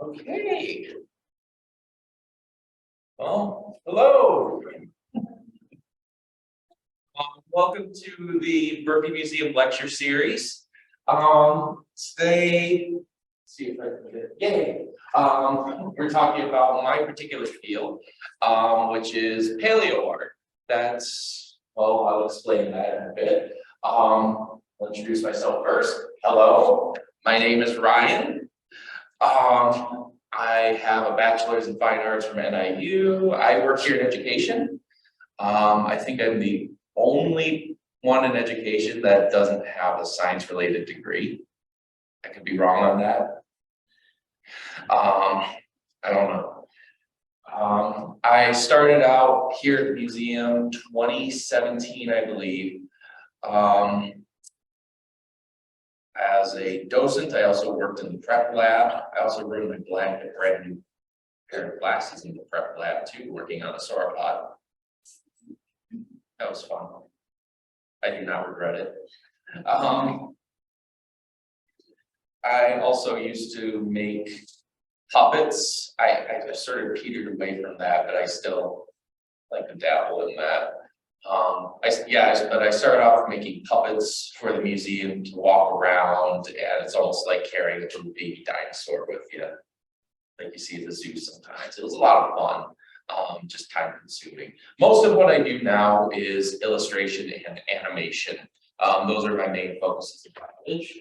Okay. Well, hello. Welcome to the Burpee Museum lecture series. Today, let's see if I can get it. Yay! We're talking about my particular field, which is PaleoArt. I'll explain that in a bit. I'll introduce myself first. Hello, my name is Ryan. I have a bachelor's in fine arts from NIU. I work here in education. I think I'm the only one in education that doesn't have a science-related degree. I could be wrong on that. I don't know. I started out here at the museum 2017, I believe. As a docent, I also worked in the prep lab. I also ruined my brand new pair of glasses in the prep lab too, working on a sauropod. That was fun. I do not regret it. I also used to make puppets. I sort of petered away from that, but I still like to dabble in that. But I started off making puppets for the museum to walk around, and it's almost like carrying a little baby dinosaur with you, like you see at the zoo sometimes. It was a lot of fun, just time consuming. Most of what I do now is illustration and animation. Those are my main focuses in college.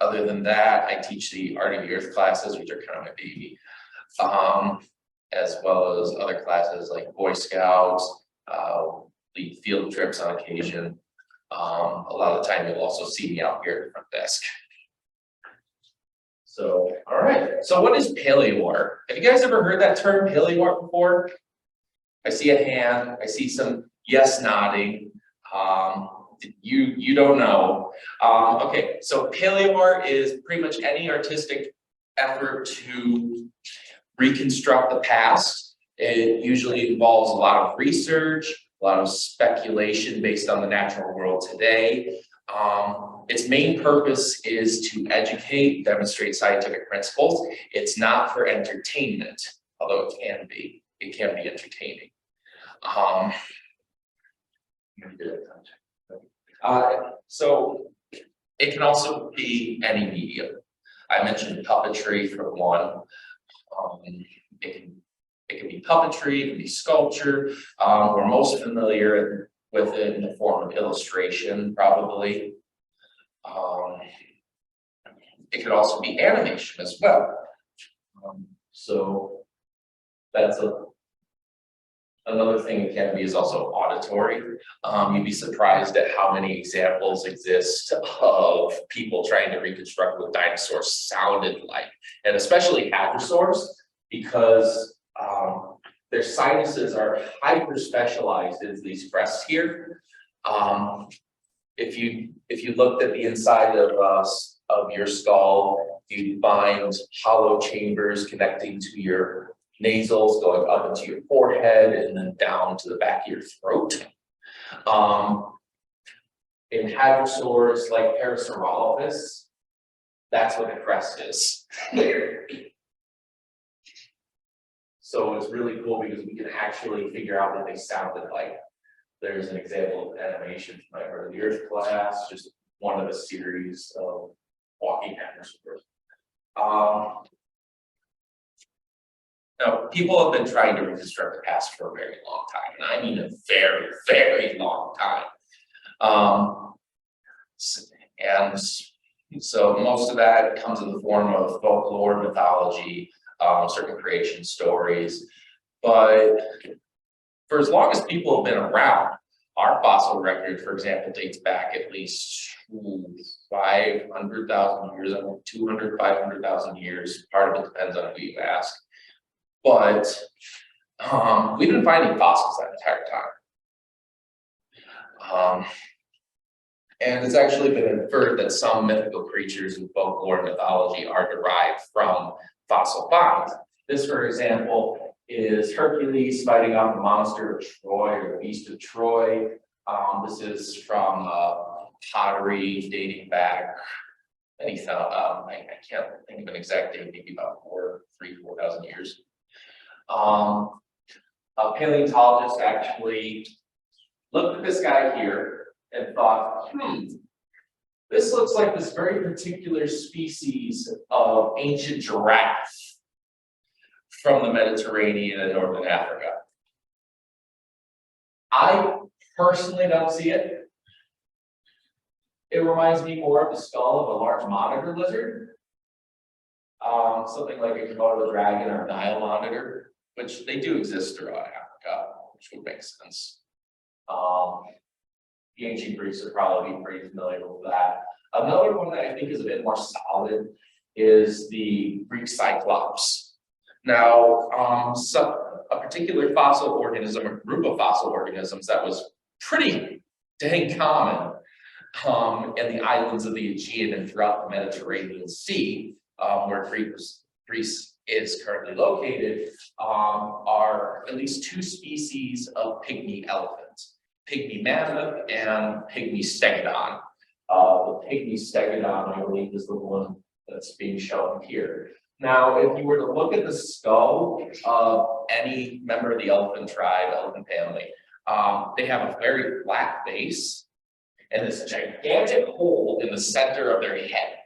Other than that, I teach the Art of the Earth classes, which are kind of my baby. As well as other classes like Boy Scouts, lead field trips on occasion. A lot of the time you'll also see me out here at the front desk. So, all right. So what is PaleoArt? Have you guys ever heard that term PaleoArt before? I see a hand, I see some yes nodding. You don't know. Okay, so PaleoArt is pretty much any artistic effort to reconstruct the past. It usually involves a lot of research, a lot of speculation based on the natural world today. Its main purpose is to educate, demonstrate scientific principles. It's not for entertainment, although it can be. It can be entertaining. So it can also be any medium. I mentioned puppetry for one. It can be puppetry, it can be sculpture. We're most familiar with it in the form of illustration, probably. It could also be animation as well. So that's another thing it can be is also auditory. You'd be surprised at how many examples exist of people trying to reconstruct what dinosaurs sounded like, and especially hadrosaurs, because their sinuses are hyper specialized in these crests here. If you looked at the inside of your skull, you'd find hollow chambers connecting to your nasals, going up into your forehead and then down to the back of your throat. In hadrosaurs like Parasaurolophus, that's what the crest is. So it's really cool because we can actually figure out what they sounded like. There's an example of animation from my Art of the Earth class, just one of a series of walking hadrosaurs. Now, people have been trying to reconstruct the past for a very long time, and I mean a very, very long time. And so most of that comes in the form of folklore, mythology, certain creation stories. But for as long as people have been around, our fossil record, for example, dates back at least 500,000 years, 200, 500,000 years. Part of it depends on who you ask. But we've been finding fossils that entire time. And it's actually been inferred that some mythical creatures in folklore and mythology are derived from fossil finds. This, for example, is Hercules fighting off the monster of Troy, or the beast of Troy. This is from pottery dating back And he found, I can't think of an exact date, maybe about 4,000 years. A paleontologist actually looked at this guy here and thought, this looks like this very particular species of ancient giraffe from the Mediterranean and Northern Africa. I personally don't see it. It reminds me more of the skull of a large monitor lizard. Something like a Komodo dragon or a Nile monitor, which they do exist throughout Africa, which would make sense. The ancient Greeks would probably be pretty familiar with that. Another one that I think is a bit more solid is the Greek Cyclops. Now, a particular fossil organism, or group of fossil organisms that was pretty dang common in the islands of the Aegean and throughout the Mediterranean Sea, where Greece is currently located, are at least two species of pygmy elephant. Pygmy mammoth and pygmy stegodon. The pygmy stegodon, I believe, is the one that's being shown here. Now, if you were to look at the skull of any member of the elephant tribe, elephant family, they have a very flat base and this gigantic hole in the center of their head.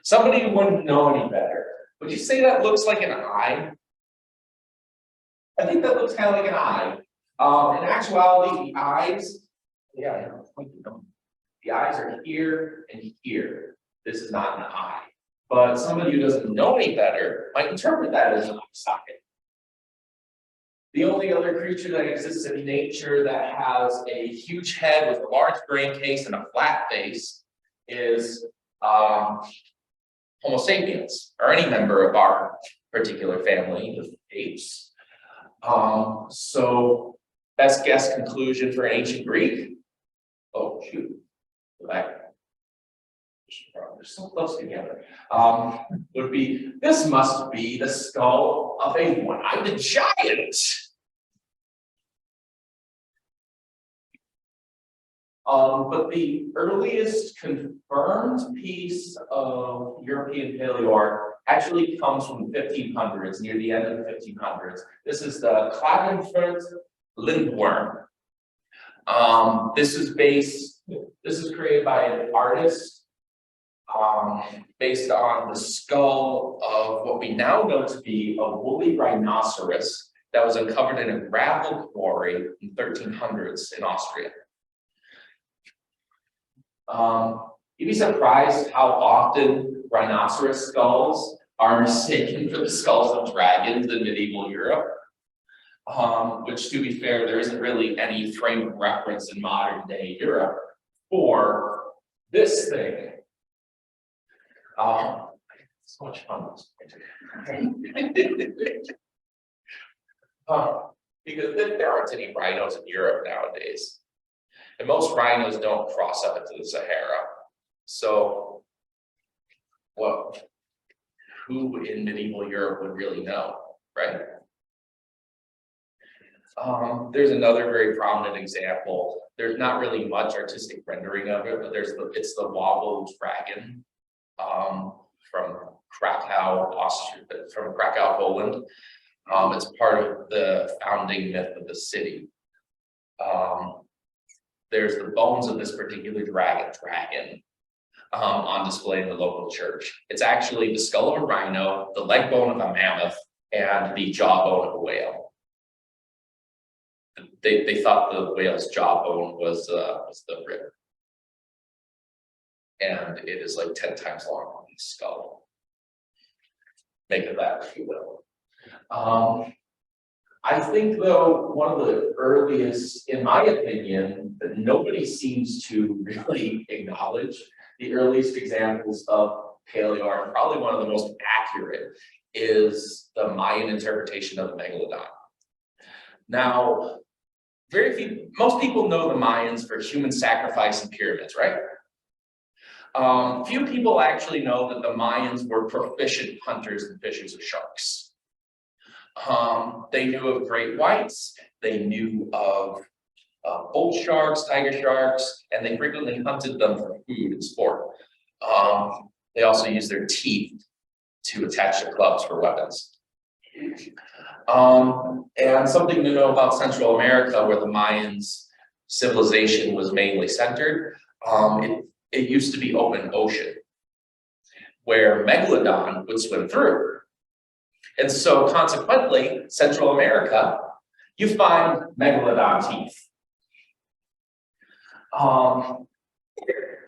Somebody who wouldn't know any better, would you say that looks like an eye? I think that looks kind of like an eye. In actuality, the eyes, the eyes are here and here. This is not an eye. But somebody who doesn't know any better might interpret that as an eye socket. The only other creature that exists in nature that has a huge head with a large brain case and a flat face is Homo sapiens, or any member of our particular family of apes. So best guess conclusion for an ancient Greek. Oh shoot, go back. They're so close together. Would be, this must be the skull of a one-eyed giant. But the earliest confirmed piece of European PaleoArt actually comes from the 1500s, near the end of the 1500s. This is the Klagenfurt lindworm. This is created by an artist based on the skull of what we now know to be a woolly rhinoceros that was uncovered in a gravel quarry in 1300s in Austria. You'd be surprised how often rhinoceros skulls are mistaken for the skulls of dragons in medieval Europe. Which, to be fair, there isn't really any frame of reference in modern day Europe for this thing. So much fun. Because there aren't any rhinos in Europe nowadays. And most rhinos don't cross up into the Sahara. So, well, who in medieval Europe would really know, right? There's another very prominent example. There's not really much artistic rendering of it, but it's the wobble dragon from Krakow, Austria, from Krakow, Poland. It's part of the founding myth of the city. There's the bones of this particular dragon on display in the local church. It's actually the skull of a rhino, the leg bone of a mammoth, and the jawbone of a whale. They thought the whale's jawbone was the rib, and it is like 10 times longer than the skull. Make of that if you will. I think, though, one of the earliest, in my opinion, that nobody seems to really acknowledge, the earliest examples of PaleoArt, probably one of the most accurate, is the Mayan interpretation of the megalodon. Now, most people know the Mayans for human sacrifice and pyramids, right? Few people actually know that the Mayans were proficient hunters and fishers of sharks. They knew of great whites. They knew of bull sharks, tiger sharks, and they frequently hunted them for food and sport. They also used their teeth to attach to clubs for weapons. And something to know about Central America, where the Mayans civilization was mainly centered, it used to be open ocean, where megalodon would swim through. And so consequently, Central America, you find megalodon teeth.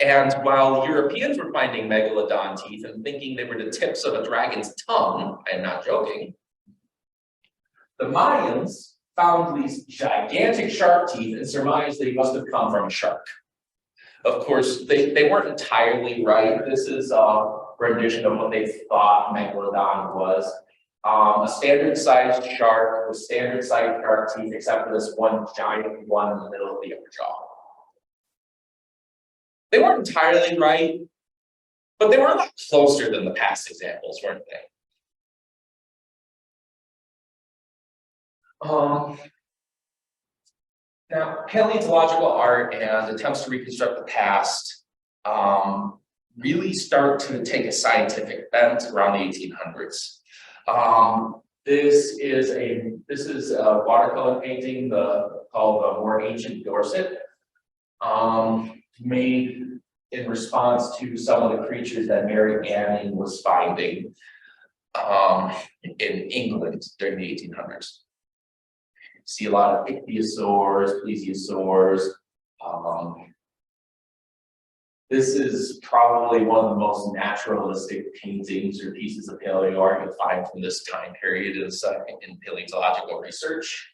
And while Europeans were finding megalodon teeth and thinking they were the tips of a dragon's tongue, I am not joking, the Mayans found these gigantic shark teeth and surmised they must have come from a shark. Of course, they weren't entirely right. This is a rendition of what they thought megalodon was. A standard sized shark with standard sized shark teeth, except for this one giant one in the middle of the upper jaw. They weren't entirely right, but they were a lot closer than the past examples, weren't they? Now, paleontological art and attempts to reconstruct the past really start to take a scientific bent around the 1800s. This is a watercolor painting called the More Ancient Dorset, made in response to some of the creatures that Mary Anning was finding in England during the 1800s. See a lot of ichthyosaurs, plesiosaurs. This is probably one of the most naturalistic paintings or pieces of PaleoArt you'll find from this time period in paleontological research.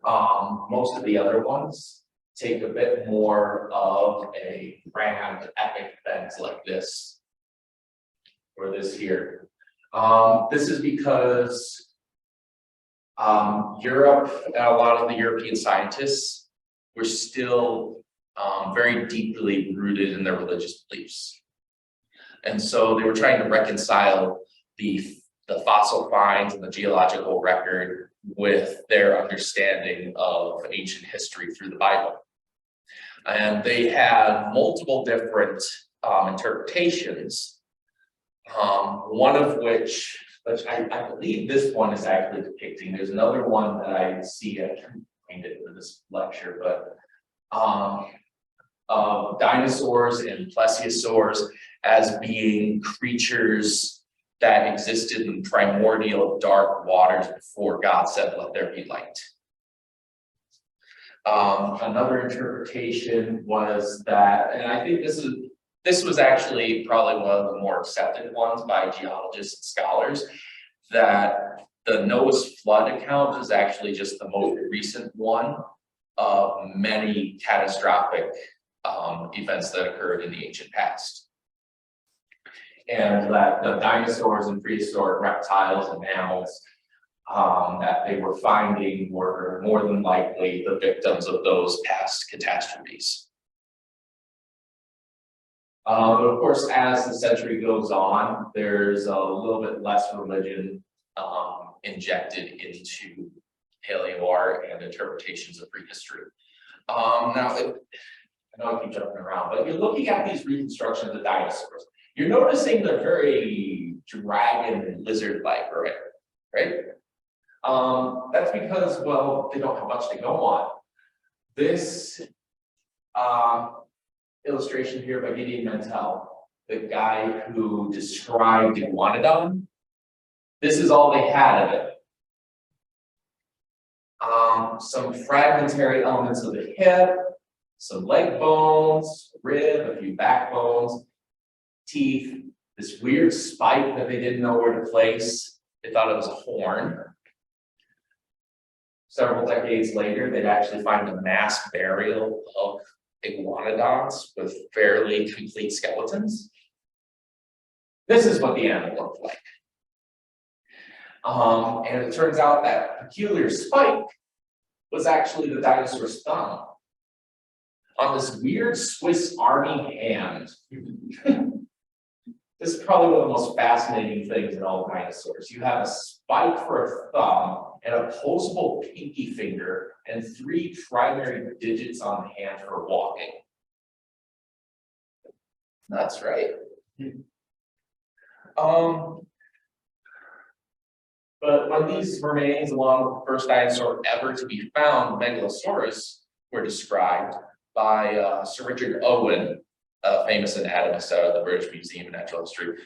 Most of the other ones take a bit more of a grand epic bent like this, or this here. This is because Europe, and a lot of the European scientists were still very deeply rooted in their religious beliefs. And so they were trying to reconcile the fossil finds and the geological record with their understanding of ancient history through the Bible. And they had multiple different interpretations, one of which I believe this one is actually depicting. There's another one that I see, I can't find it for this lecture, but dinosaurs and plesiosaurs as being creatures that existed in primordial dark waters before God said, "Let there be light." Another interpretation was that, and I think this was actually probably one of the more accepted ones by geologists and scholars, that the Noah's flood account is actually just the most recent one of many catastrophic events that occurred in the ancient past. And that the dinosaurs and prehistoric reptiles and mammals that they were finding were more than likely the victims of those past catastrophes. But of course, as the century goes on, there's a little bit less religion injected into PaleoArt and interpretations of prehistory. Now, I know I keep jumping around, but you're looking at these reconstructions of dinosaurs. You're noticing they're very dragon and lizard-like, right? That's because, well, they don't have much to go on. This illustration here by Gideon Mantell, the guy who described Iguanodon, this is all they had of it. Some fragmentary elements of the hip, some leg bones, rib, a few backbones, teeth, this weird spike that they didn't know where to place. They thought it was a horn. Several decades later, they'd actually find a mass burial of iguanodons with fairly complete skeletons. This is what the animal looked like. And it turns out that peculiar spike was actually the dinosaur's thumb on this weird Swiss Army hand. This is probably one of the most fascinating things in all dinosaurs. You have a spike for a thumb and a opposable pinky finger and 3 primary digits on the hand for walking. That's right. But when these remains, along with the first dinosaur ever to be found, Megalosaurus, were described by Sir Richard Owen, a famous anatomist out of the British Museum of Natural History.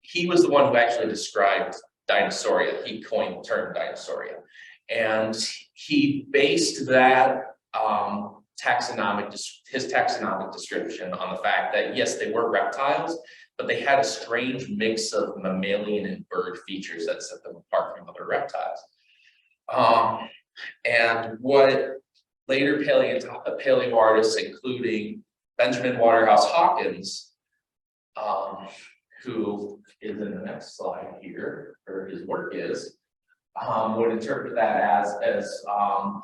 He was the one who actually described Dinosauria. He coined the term Dinosauria. And he based that his taxonomic description on the fact that, yes, they were reptiles, but they had a strange mix of mammalian and bird features that set them apart from other reptiles. And what later paleo artists, including Benjamin Waterhouse Hawkins, who is in the next slide here, or his work is, would interpret that as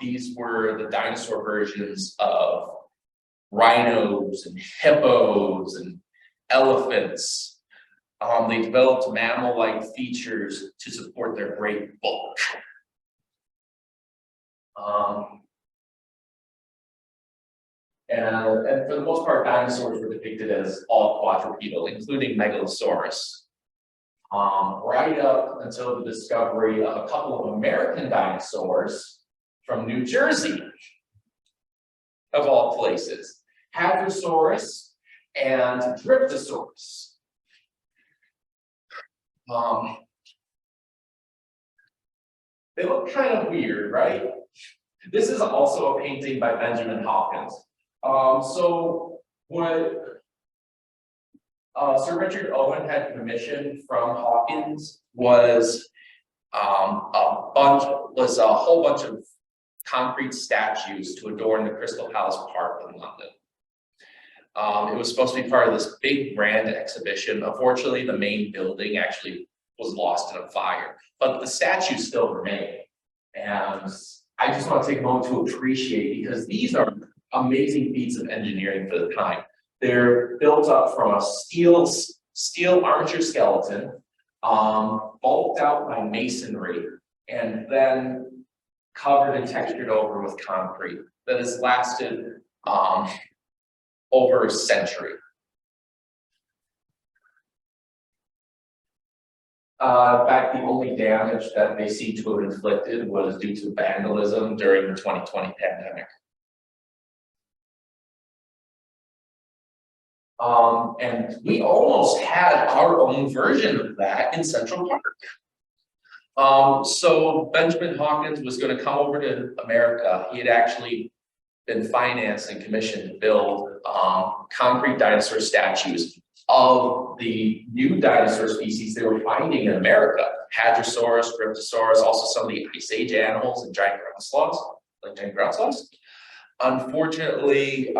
these were the dinosaur versions of rhinos and hippos and elephants. They developed mammal-like features to support their great bulk. And for the most part, dinosaurs were depicted as all quadrupedal, including Megalosaurus. Right up until the discovery of a couple of American dinosaurs from New Jersey, of all places, Hadrosaurus and Dryptosaurus. They look kind of weird, right? This is also a painting by Benjamin Hawkins. So what Sir Richard Owen had commissioned from Hawkins was a whole bunch of concrete statues to adorn the Crystal Palace Park in London. It was supposed to be part of this big grand exhibition. Unfortunately, the main building actually was lost in a fire, but the statues still remain. And I just want to take a moment to appreciate, because these are amazing feats of engineering for the time. They're built up from a steel armature skeleton, bulked out by masonry, and then covered and textured over with concrete that has lasted over a century. In fact, the only damage that they seem to have inflicted was due to vandalism during the 2020 pandemic. And we almost had our own version of that in Central Park. So Benjamin Hawkins was going to come over to America. He had actually been financed and commissioned to build concrete dinosaur statues of the new dinosaur species they were finding in America. Hadrosaurus, Dryptosaurus, also some of the Ice Age animals and giant ground sloths, like giant ground sloths. Unfortunately,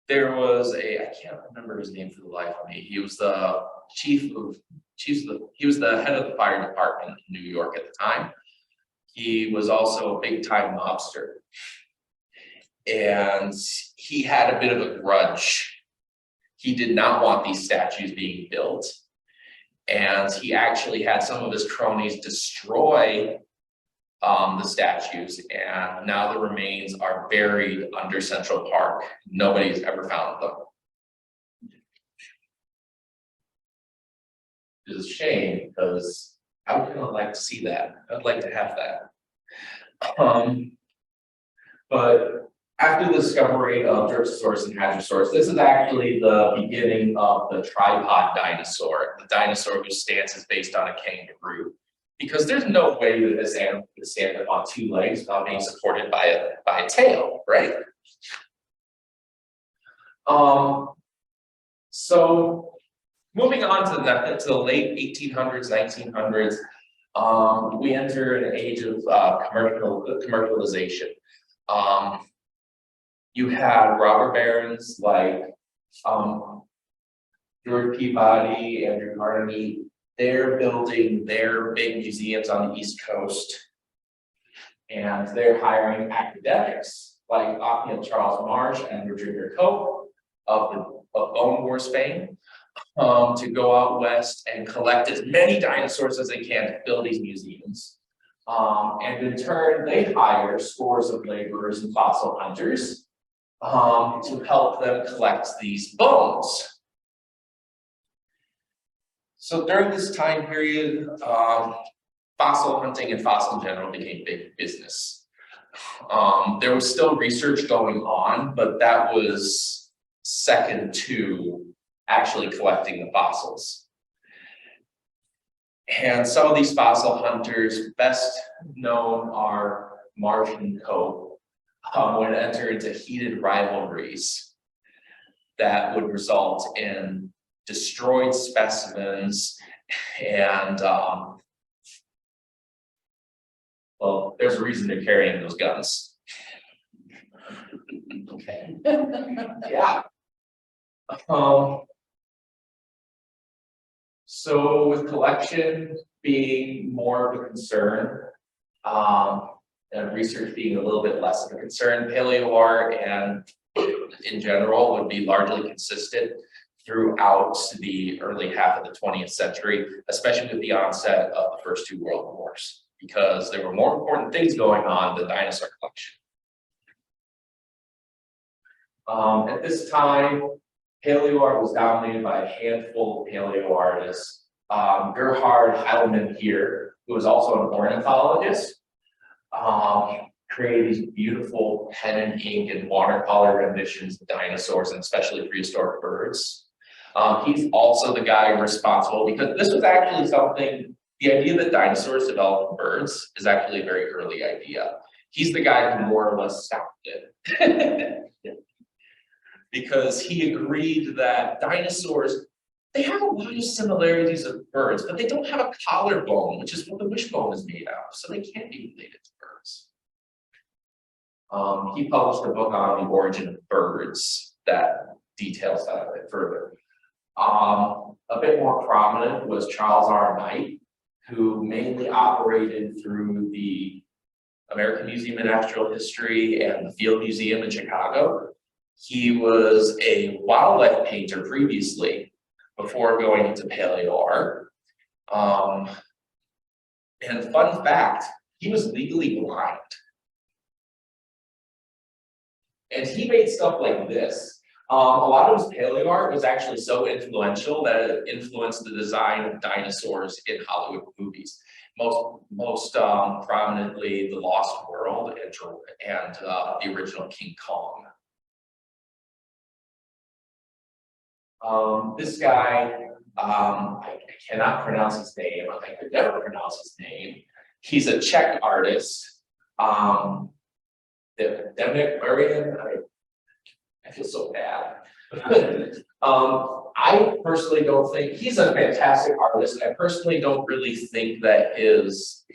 there was I can't remember his name for the life of me. He was the he was the head of the fire department in New York at the time. He was also a big time mobster. And he had a bit of a grudge. He did not want these statues being built. And he actually had some of his cronies destroy the statues, and now the remains are buried under Central Park. Nobody's ever found them. It's a shame, because I would kind of like to see that. I'd like to have that. But after the discovery of Dryptosaurus and Hadrosaurus, this is actually the beginning of the tripod dinosaur, the dinosaur whose stance is based on a kangaroo. Because there's no way that this animal could stand up on 2 legs without being supported by a tail, right? So moving on to the late 1800s, 1900s, we enter an age of commercialization. You had robber barons like George Peabody, Andrew Carnegie. They're building their big museums on the East Coast, and they're hiring academics like Othniel Charles Marsh and Rodrigo Cope of Bone Wars fame to go out west and collect as many dinosaurs as they can to build these museums. And in turn, they hire scores of laborers and fossil hunters to help them collect these bones. So during this time period, fossil hunting and fossil in general became big business. There was still research going on, but that was second to actually collecting the fossils. And some of these fossil hunters, best known are Marsh and Cope, would enter into heated rivalries that would result in destroyed specimens and well, there's a reason they're carrying those guns. Okay. Yeah. So with collection being more of a concern, and research being a little bit less of a concern, PaleoArt and in general would be largely consistent throughout the early half of the 20th century, especially with the onset of the first two world wars, because there were more important things going on than dinosaur collection. At this time, PaleoArt was dominated by a handful of paleo artists. Gerhard Heilmann here, who was also an ornithologist, created these beautiful pen and ink and watercolor renditions of dinosaurs and especially prehistoric birds. He's also the guy responsible, because this was actually something, the idea that dinosaurs developed from birds is actually a very early idea. He's the guy who more or less stopped it. Because he agreed that dinosaurs, they have a lot of similarities of birds, but they don't have a collarbone, which is what the wishbone is made out of, so they can't be related to birds. He published a book on the origin of birds that details that a bit further. A bit more prominent was Charles R. Knight, who mainly operated through the American Museum of Natural History and the Field Museum in Chicago. He was a wildlife painter previously, before going into PaleoArt. And fun fact, he was legally blind. And he made stuff like this. A lot of his PaleoArt was actually so influential that it influenced the design of dinosaurs in Hollywood movies. Most prominently, The Lost World and the original King Kong. This guy, I cannot pronounce his name. I could never pronounce his name. He's a Czech artist. Demek Marian, I feel so bad. I personally don't think he's a fantastic artist. I personally don't really think that his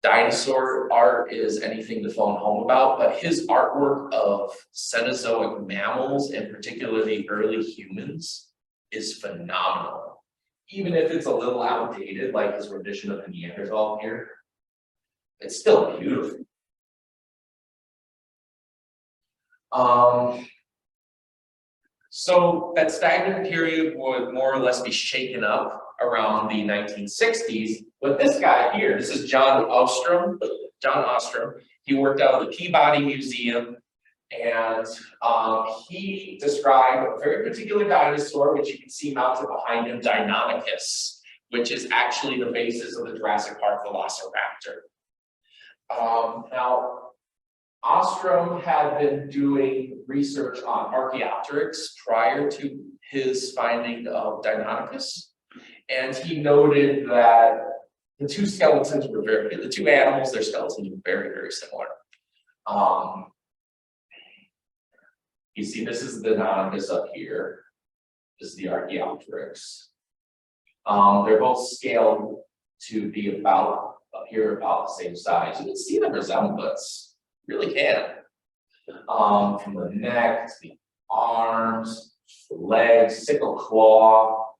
dinosaur art is anything to phone home about, but his artwork of Cenozoic mammals, and particularly early humans, is phenomenal. Even if it's a little outdated, like his rendition of the Neanderthal here, it's still beautiful. So that stagnant period would more or less be shaken up around the 1960s. But this guy here, this is John Ostrom. He worked out of the Peabody Museum, and he described a very particular dinosaur, which you can see mounted behind him, Deinonychus, which is actually the basis of the Jurassic Park Velociraptor. Now, Ostrom had been doing research on Archaeopteryx prior to his finding of Deinonychus, and he noted that the two skeletons were the two animals, their skeletons were very, very similar. You see, this is the Deinonychus up here. This is the Archaeopteryx. They're both scaled to be about up here, about the same size. You can see the resemblance. Really can. From the neck to the arms, the legs, sickle claw,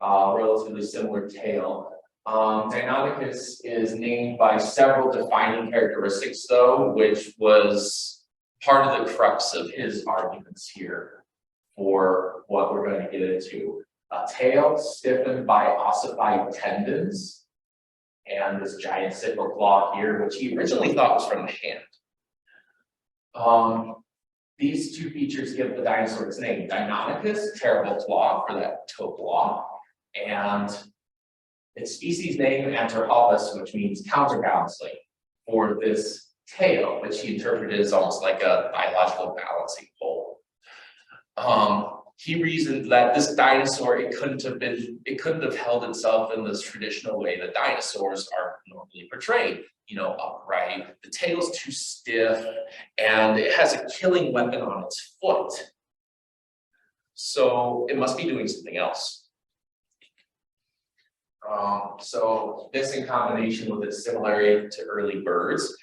relatively similar tail. Deinonychus is named by several defining characteristics, though, which was part of the crux of his arguments here for what we're going to get into. A tail stiffened by ossified tendons. and this giant sickle claw here, which he originally thought was from the hand. These two features give the dinosaur its name. Deinonychus, terrible claw for that toe claw, and its species name Anthropopus, which means counterbalancing, for this tail, which he interpreted as almost like a biological balancing pole. He reasoned that this dinosaur, it couldn't have held itself in this traditional way that dinosaurs are normally portrayed. You know, upright, the tail's too stiff, and it has a killing weapon on its foot. So it must be doing something else. So this, in combination with its similarity to early birds,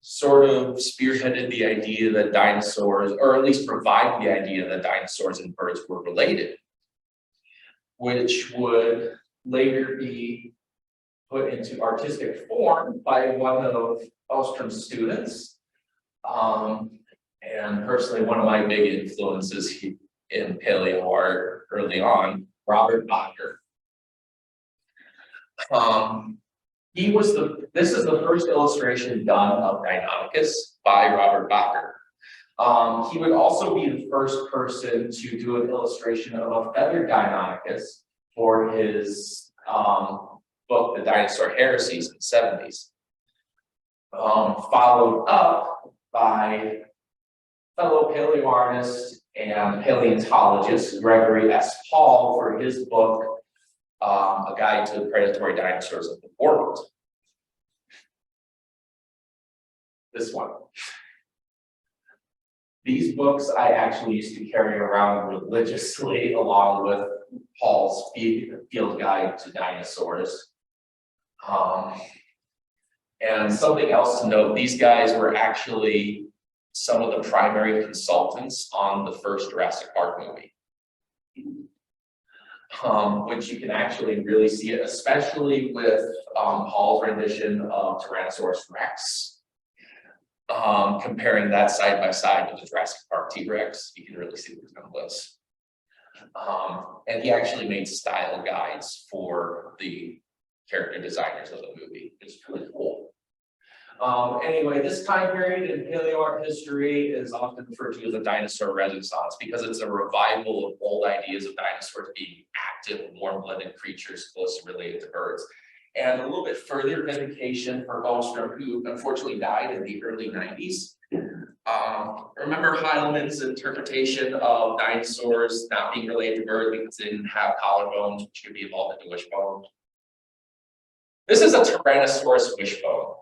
sort of spearheaded the idea that dinosaurs, or at least provided the idea that dinosaurs and birds were related, which would later be put into artistic form by one of Ostrom's students. And personally, one of my big influences in PaleoArt early on, Robert Bacher. This is the first illustration done of Deinonychus by Robert Bacher. He would also be the first person to do an illustration of a feathered Deinonychus for his book, The Dinosaur Heresies, in the 70s. Followed up by fellow paleoartist and paleontologist Gregory S. Paul for his book, A Guide to the Predatory Dinosaurs of the World. This one. These books I actually used to carry around religiously along with Paul's Field Guide to Dinosaurs. And something else to note, these guys were actually some of the primary consultants on the first Jurassic Park movie. Which you can actually really see it, especially with Paul's rendition of Tyrannosaurus Rex. Comparing that side by side with the Jurassic Park T-Rex, you can really see the resemblance. And he actually made style guides for the character designers of the movie. It's really cool. Anyway, this time period in paleoart history is often referred to as the dinosaur renaissance because it's a revival of old ideas of dinosaurs being active, warm-blooded creatures closely related to birds. And a little bit further vindication for Ostrom, who unfortunately died in the early 90s. Remember Heilmann's interpretation of dinosaurs not being related to birds because they didn't have collarbones, which could be evolved into wishbone? This is a Tyrannosaurus wishbone.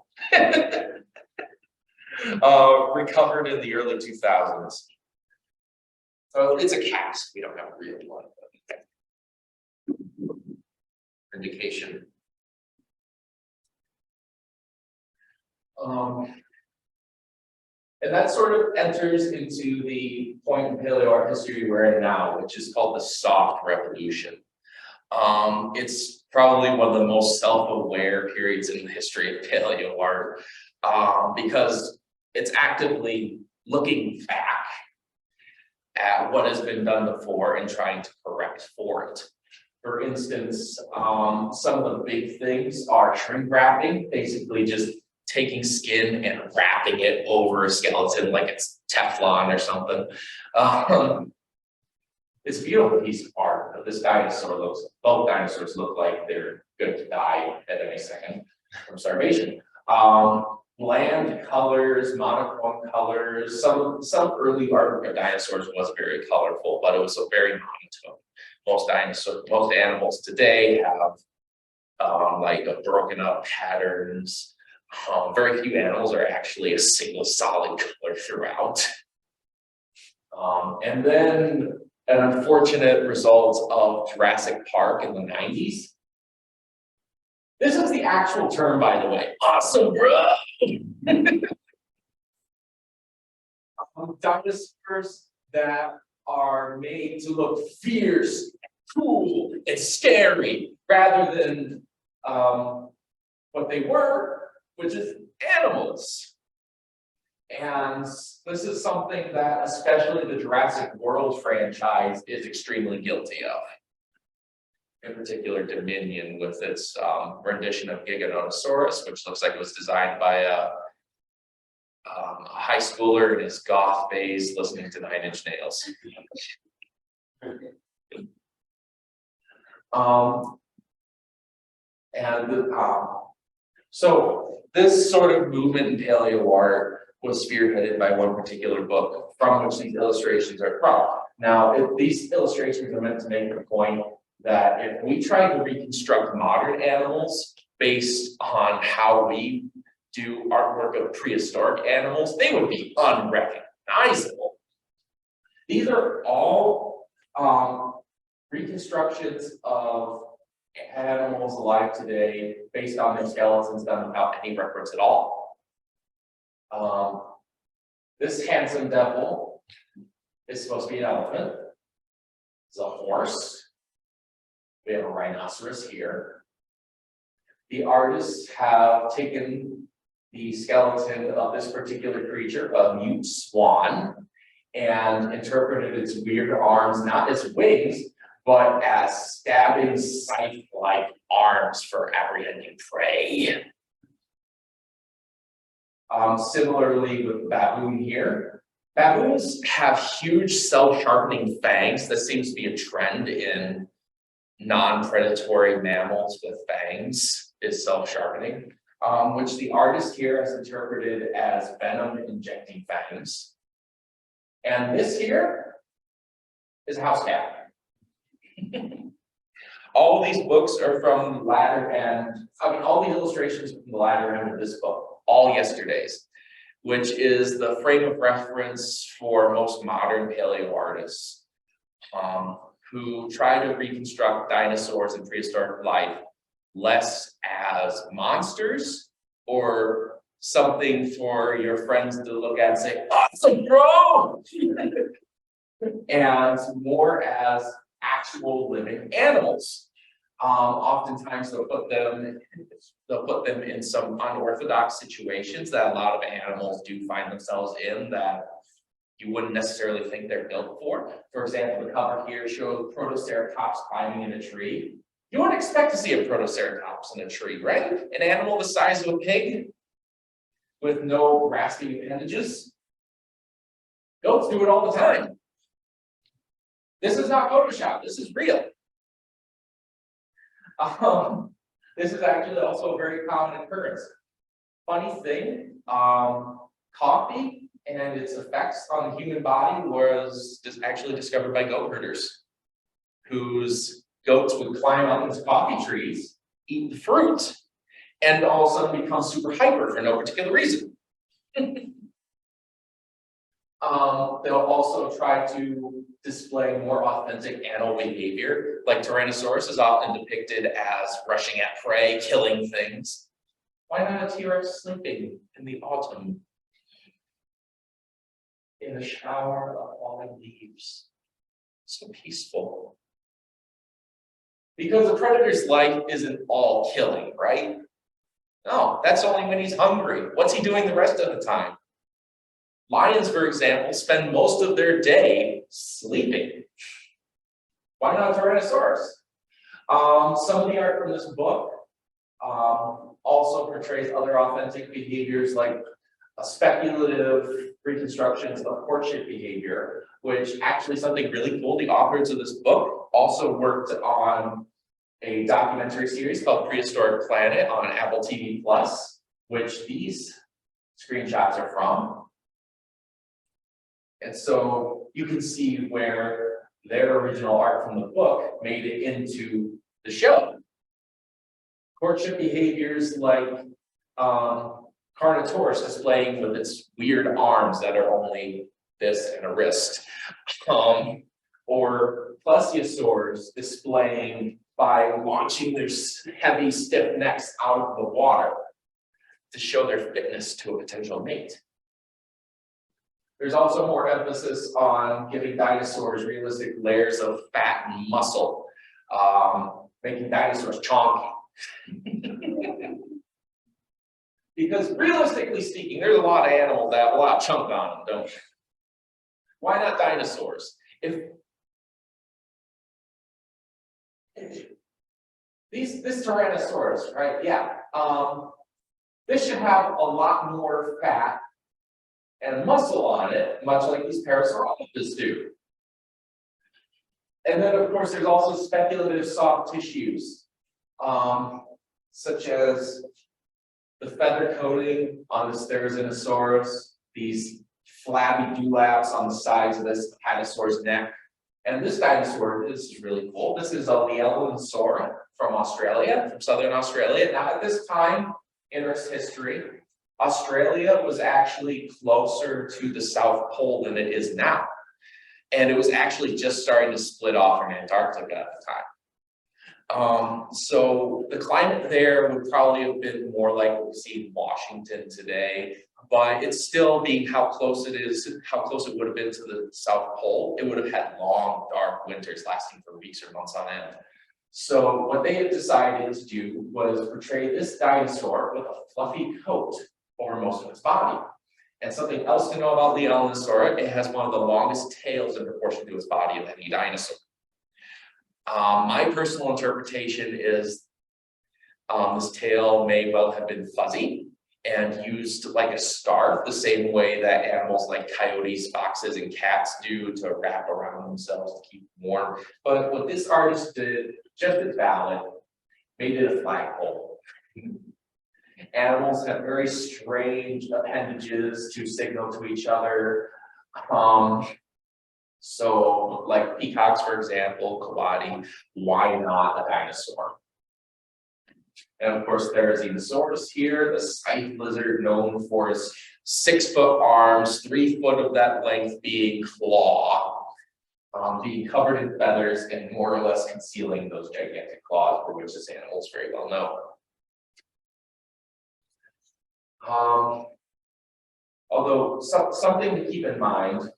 Recovered in the early 2000s. So it's a cast, we don't have a real one. Indication. And that sort of enters into the point in paleoart history we're in now, which is called the soft revolution. It's probably one of the most self-aware periods in the history of paleoart, because it's actively looking back at what has been done before and trying to correct for it. For instance, some of the big things are shrink wrapping, basically just taking skin and wrapping it over a skeleton like it's Teflon or something. It's a beautiful piece of art, but this dinosaur both dinosaurs look like they're going to die at any second from starvation. Bland colors, monochrome colors, some early artwork of dinosaurs was very colorful, but it was a very monotone. Most animals today have like a broken up patterns. Very few animals are actually a single solid color throughout. And then an unfortunate result of Jurassic Park in the 90s. This is the actual term, by the way. Awesome, bro! Dinosaurs that are made to look fierce, cool, and scary, rather than what they were, which is animals. And this is something that especially the Jurassic World franchise is extremely guilty of. in particular Dominion with its rendition of Giganotosaurus, which looks like it was designed by a high schooler in his goth phase listening to Nine Inch Nails. So this sort of movement in PaleoArt was spearheaded by one particular book from which these illustrations are from. Now, if these illustrations are meant to make the point that if we try to reconstruct modern animals based on how we do artwork of prehistoric animals, they would be unrecognizable. These are all reconstructions of animals alive today based on their skeletons done without any reference at all. This handsome devil is supposed to be an elephant. It's a horse. We have a rhinoceros here. The artists have taken the skeleton of this particular creature, a mute swan, and interpreted its weird arms not as wings, but as stabbing scythe-like arms for apprehending prey. Similarly with the baboon here, baboons have huge self-sharpening fangs. That seems to be a trend in non-predatory mammals with fangs, is self-sharpening, which the artist here has interpreted as venom injecting fangs. And this here is a house cat. All of these books are from the latter end, all the illustrations from the latter end of this book, all yesterday's, which is the frame of reference for most modern paleo artists who try to reconstruct dinosaurs and prehistoric life less as monsters or something for your friends to look at and say, awesome, bro! And more as actual living animals. Oftentimes they'll put them in some unorthodox situations that a lot of animals do find themselves in that you wouldn't necessarily think they're built for. For example, the cover here shows Protoceratops climbing in a tree. You wouldn't expect to see a Protoceratops in a tree, right? An animal the size of a pig with no grasping appendages. Goats do it all the time. This is not Photoshop, this is real. This is actually also a very common occurrence. Funny thing, coffee and its effects on the human body was actually discovered by goat herders, whose goats would climb up into coffee trees, eat the fruit, and all of a sudden become super hyper for no particular reason. They'll also try to display more authentic animal behavior, like Tyrannosaurus is often depicted as rushing at prey, killing things. Why not a T-Rex sleeping in the autumn in a shower of falling leaves? So peaceful. Because the predator's life isn't all killing, right? No, that's only when he's hungry. What's he doing the rest of the time? Lions, for example, spend most of their day sleeping. Why not Tyrannosaurus? Some of the art from this book also portrays other authentic behaviors like speculative reconstructions of courtship behavior, which actually something really cool. The authors of this book also worked on a documentary series called Prehistoric Planet on Apple TV+, which these screenshots are from. And so you can see where their original art from the book made it into the show. Courtship behaviors like Carnotaurus displaying with its weird arms that are only this and a wrist. Or plesiosaurs displaying by launching their heavy, stiff necks out of the water to show their fitness to a potential mate. There's also more emphasis on giving dinosaurs realistic layers of fat and muscle, making dinosaurs chonky. Because realistically speaking, there's a lot of animals that have a lot of chunk on them, don't they? Why not dinosaurs? This Tyrannosaurus, right? Yeah. This should have a lot more fat and muscle on it, much like these Parasaurolophus do. And then, of course, there's also speculative soft tissues, such as the feather coating on this Therizinosaurus, these flabby dewlaps on the sides of this Apatosaurus neck. And this dinosaur, this is really cool. This is a Leellansaura from Australia, from southern Australia. Now, at this time in Earth's history, Australia was actually closer to the South Pole than it is now. And it was actually just starting to split off from Antarctica at the time. So the climate there would probably have been more like what we see in Washington today, but it's still being how close it is, how close it would have been to the South Pole. It would have had long, dark winters lasting for weeks or months on end. So what they had decided to do was portray this dinosaur with a fluffy coat over most of its body. And something else to know about Leellansaura, it has one of the longest tails in proportion to its body of any dinosaur. My personal interpretation is this tail may well have been fuzzy and used like a scarf, the same way that animals like coyotes, foxes, and cats do to wrap around themselves to keep warm. But what this artist did, just as valid, made it a flagpole. Animals have very strange appendages to signal to each other. So like peacocks, for example, coati, why not a dinosaur? And of course, there's Enosaurus here, the scythe lizard known for its 6-foot arms, 3 foot of that length being claw, being covered in feathers and more or less concealing those gigantic claws, for which this animal is very well known. Although something to keep in mind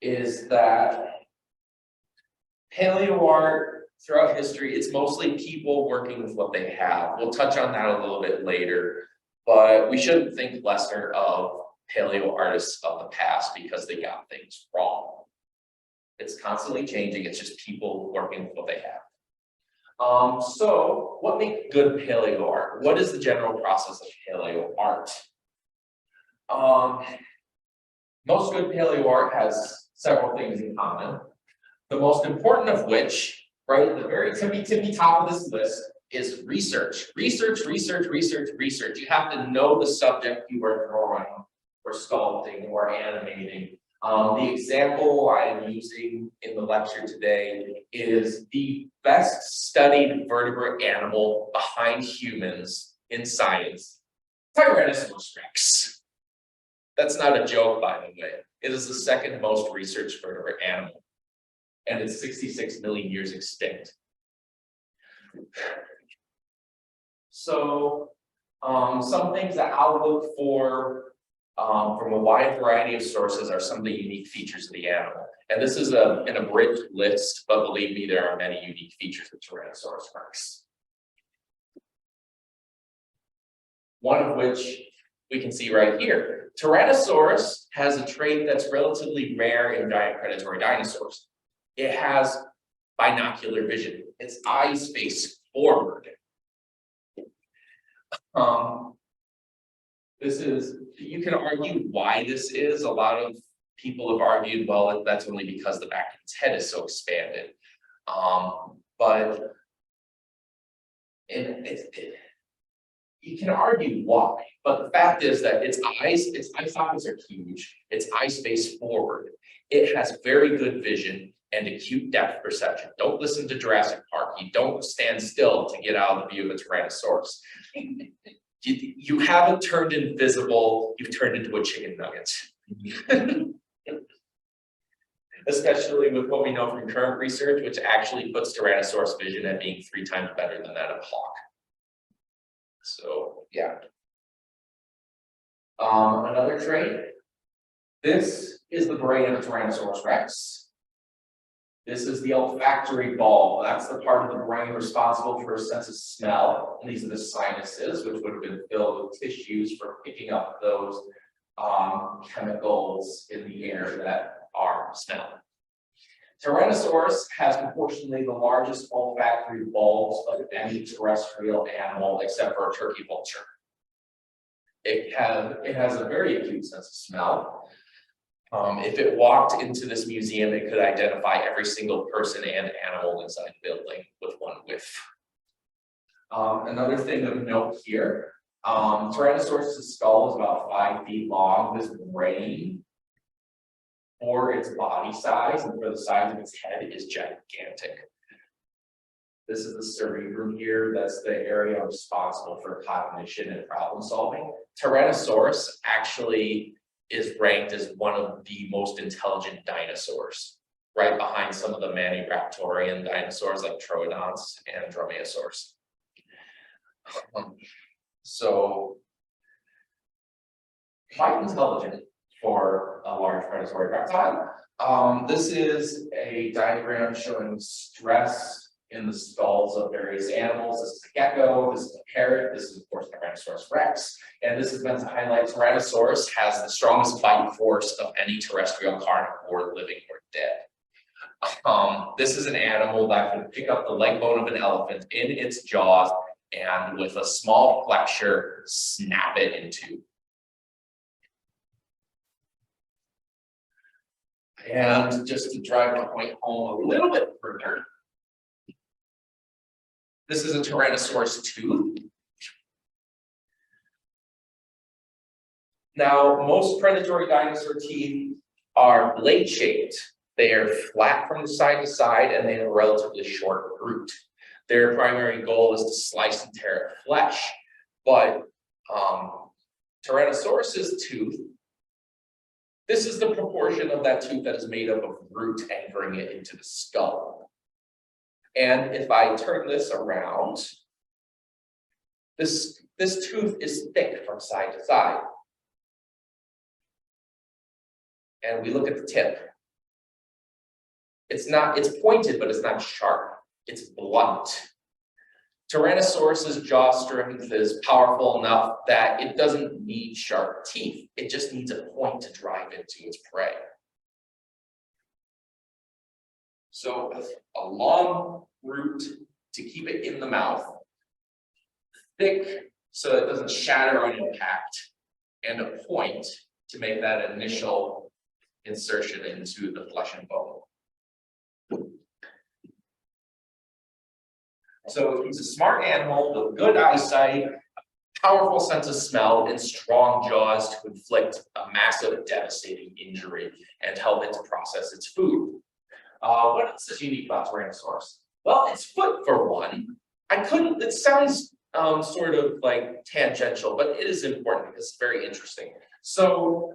is that PaleoArt throughout history, it's mostly people working with what they have. We'll touch on that a little bit later, but we shouldn't think lesser of paleo artists of the past because they got things wrong. It's constantly changing. It's just people working with what they have. So what makes good paleo art? What is the general process of paleo art? Most good paleo art has several things in common. The most important of which, right at the very tippy top of this list, is research. Research. You have to know the subject you are drawing or sculpting or animating. The example I'm using in the lecture today is the best studied vertebrate animal behind humans in science, Tyrannosaurus rex. That's not a joke, by the way. It is the second most researched vertebrate animal, and it's 66 million years extinct. So some things that I'll look for from a wide variety of sources are some of the unique features of the animal. And this is an abridged list, but believe me, there are many unique features of Tyrannosaurus rex. One of which we can see right here. Tyrannosaurus has a trait that's relatively rare in giant predatory dinosaurs. It has binocular vision. Its eyes face forward. You can argue why this is. A lot of people have argued, well, that's only because the back of its head is so expanded. But you can argue why, but the fact is that its eye sockets are huge, its eyes face forward, it has very good vision and acute depth perception. Don't listen to Jurassic Park. You don't stand still to get out of the view of a Tyrannosaurus. You haven't turned invisible, you've turned into a chicken nugget. Especially with what we know from current research, which actually puts Tyrannosaurus vision at being 3 times better than that of a hawk. So, yeah. Another trait. This is the brain of a Tyrannosaurus rex. This is the olfactory bulb. That's the part of the brain responsible for a sense of smell. And these are the sinuses, which would have been filled with tissues for picking up those chemicals in the air that are smell. Tyrannosaurus has proportionally the largest olfactory bulbs of any terrestrial animal except for a turkey vulture. It has a very acute sense of smell. If it walked into this museum, it could identify every single person and animal inside the building with one whiff. Another thing of note here, Tyrannosaurus' skull is about 5 feet long. This brain, for its body size and for the size of its head, is gigantic. This is the cerebrum here. That's the area responsible for cognition and problem solving. Tyrannosaurus actually is ranked as one of the most intelligent dinosaurs, right behind some of the Maniraptorian dinosaurs like Troodonts and Dromaeosaurs. So quite intelligent for a large predatory reptile. This is a diagram showing stress in the skulls of various animals. This is a gecko, this is a parrot, this is of course Tyrannosaurus rex, and this is meant to highlight Tyrannosaurus has the strongest bite force of any terrestrial carnivore, living or dead. This is an animal that can pick up the leg bone of an elephant in its jaws and with a small flexure, snap it in two. And just to drive the point home a little bit further, this is a Tyrannosaurus tooth. Now, most predatory dinosaur teeth are blade-shaped. They are flat from side to side, and they have a relatively short root. Their primary goal is to slice and tear at flesh, but Tyrannosaurus's tooth, this is the proportion of that tooth that is made up of root anchoring it into the skull. And if I turn this around, this tooth is thick from side to side. And we look at the tip. It's pointed, but it's not sharp. It's blunt. Tyrannosaurus's jaw strength is powerful enough that it doesn't need sharp teeth. It just needs a point to drive into its prey. So a long root to keep it in the mouth, thick so it doesn't shatter on impact, and a point to make that initial insertion into the flesh and bone. So he's a smart animal with good eyesight, powerful sense of smell, and strong jaws to inflict a massive, devastating injury and help it to process its food. What else is unique about Tyrannosaurus? Well, its foot, for one. It sounds sort of like tangential, but it is important because it's very interesting. So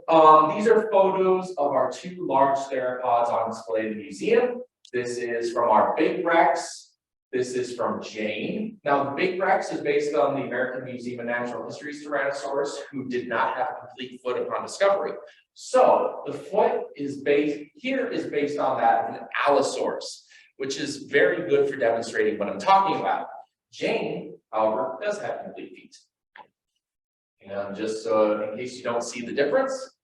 these are photos of our 2 large theropods on display in the museum. This is from our Big Rex. This is from Jane. Now, the Big Rex is based on the American Museum of Natural History's Tyrannosaurus, who did not have a complete foot upon discovery. So the foot is based on that of an Allosaurus, which is very good for demonstrating what I'm talking about. Jane, however, does have complete feet. And just so in case you don't see the difference,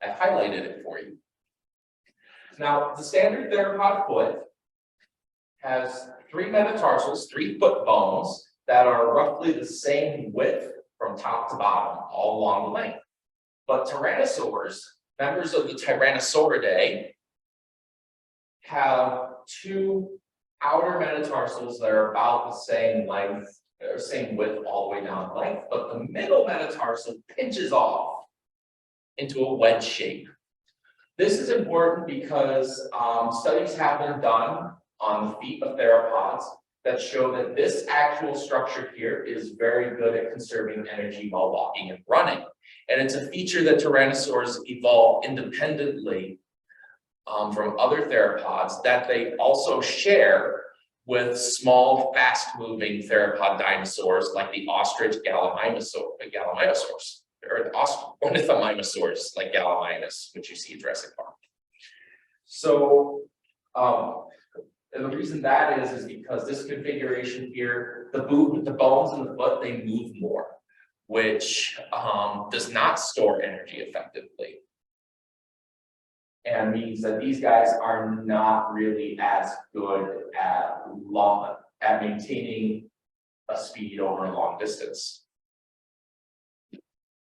I highlighted it for you. Now, the standard theropod foot has 3 metatarsals, 3 foot bones that are roughly the same width from top to bottom, all along the length. But tyrannosaurs, members of the Tyrannosauridae, have 2 outer metatarsals that are about the same length, or same width all the way down the length, but the middle metatarsal pinches off into a wedge shape. This is important because studies have been done on the feet of theropods that show that this actual structure here is very good at conserving energy while walking and running. And it's a feature that tyrannosaurs evolved independently from other theropods that they also share with small, fast-moving theropod dinosaurs like the ostrich Gallimimus, or the ornithomimosaurs like Gallimimus, which you see in Jurassic Park. So, and the reason that is because this configuration here, the bones in the foot, they move more, which does not store energy effectively. and means that these guys are not really as good at maintaining a speed over a long distance.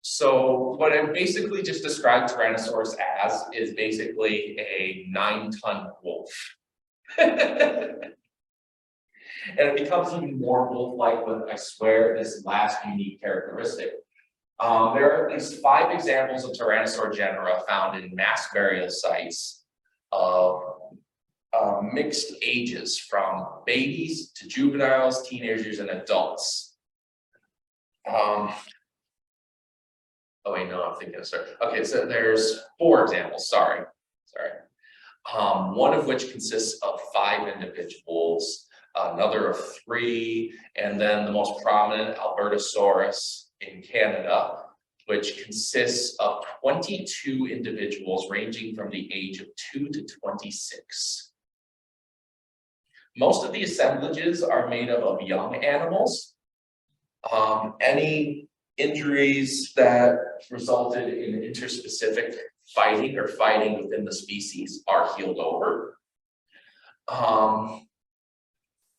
So what I basically just described Tyrannosaurus as is basically a 9-ton wolf. And it becomes even more wolf-like with, I swear, this last unique characteristic. There are at least 5 examples of Tyrannosaur genera found in mass burial sites of mixed ages, from babies to juveniles, teenagers, and adults. Oh wait, no, I'm thinking of, sorry. Okay, so there's 4 examples, sorry. One of which consists of 5 individuals, another of 3, and then the most prominent, Albertosaurus in Canada, which consists of 22 individuals ranging from the age of 2 to 26. Most of the assemblages are made up of young animals. Any injuries that resulted in interspecific fighting or fighting within the species are healed over.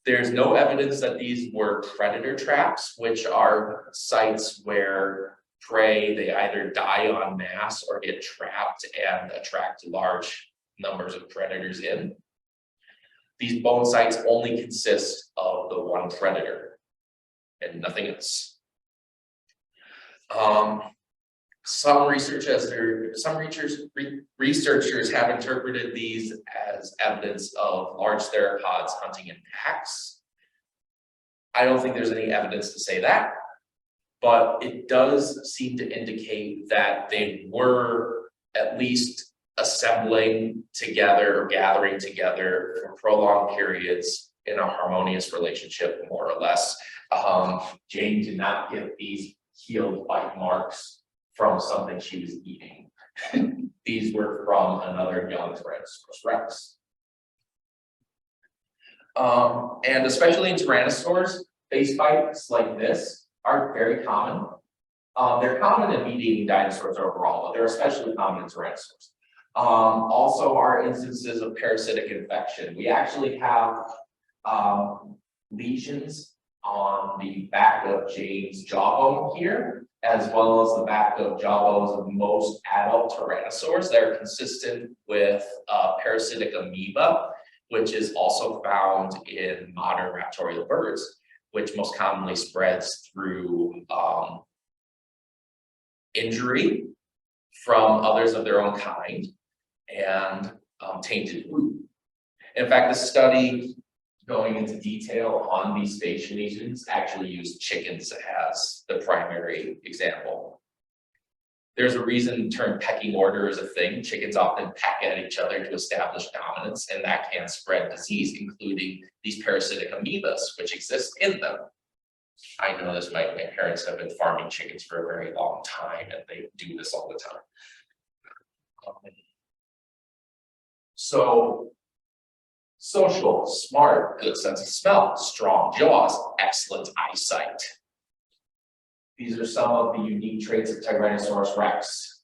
There's no evidence that these were predator traps, which are sites where prey, they either die en masse or get trapped and attract large numbers of predators in. These bone sites only consist of the one predator and nothing else. Some researchers have interpreted these as evidence of large theropods hunting in packs. I don't think there's any evidence to say that, but it does seem to indicate that they were at least assembling together or gathering together for prolonged periods in a harmonious relationship, more or less. Jane did not get these healed bite marks from something she was eating. These were from another young Tyrannosaurus rex. And especially in Tyrannosaurs, face bites like this are very common. They're common in meat-eating dinosaurs overall, but they're especially common in Tyrannosaurs. Also are instances of parasitic infection. We actually have lesions on the back of Jane's jawbone here, as well as the back of jawbones of most adult Tyrannosaurs that are consistent with parasitic amoeba, which is also found in modern raptorial birds, which most commonly spreads through injury from others of their own kind and tainted food. In fact, the study going into detail on these face lesions actually used chickens as the primary example. There's a reason the term pecking order is a thing. Chickens often peck at each other to establish dominance, and that can spread disease, including these parasitic amoebas, which exist in them. I know this, my parents have been farming chickens for a very long time, and they do this all the time. So, social, smart, good sense of smell, strong jaws, excellent eyesight. These are some of the unique traits of Tyrannosaurus rex.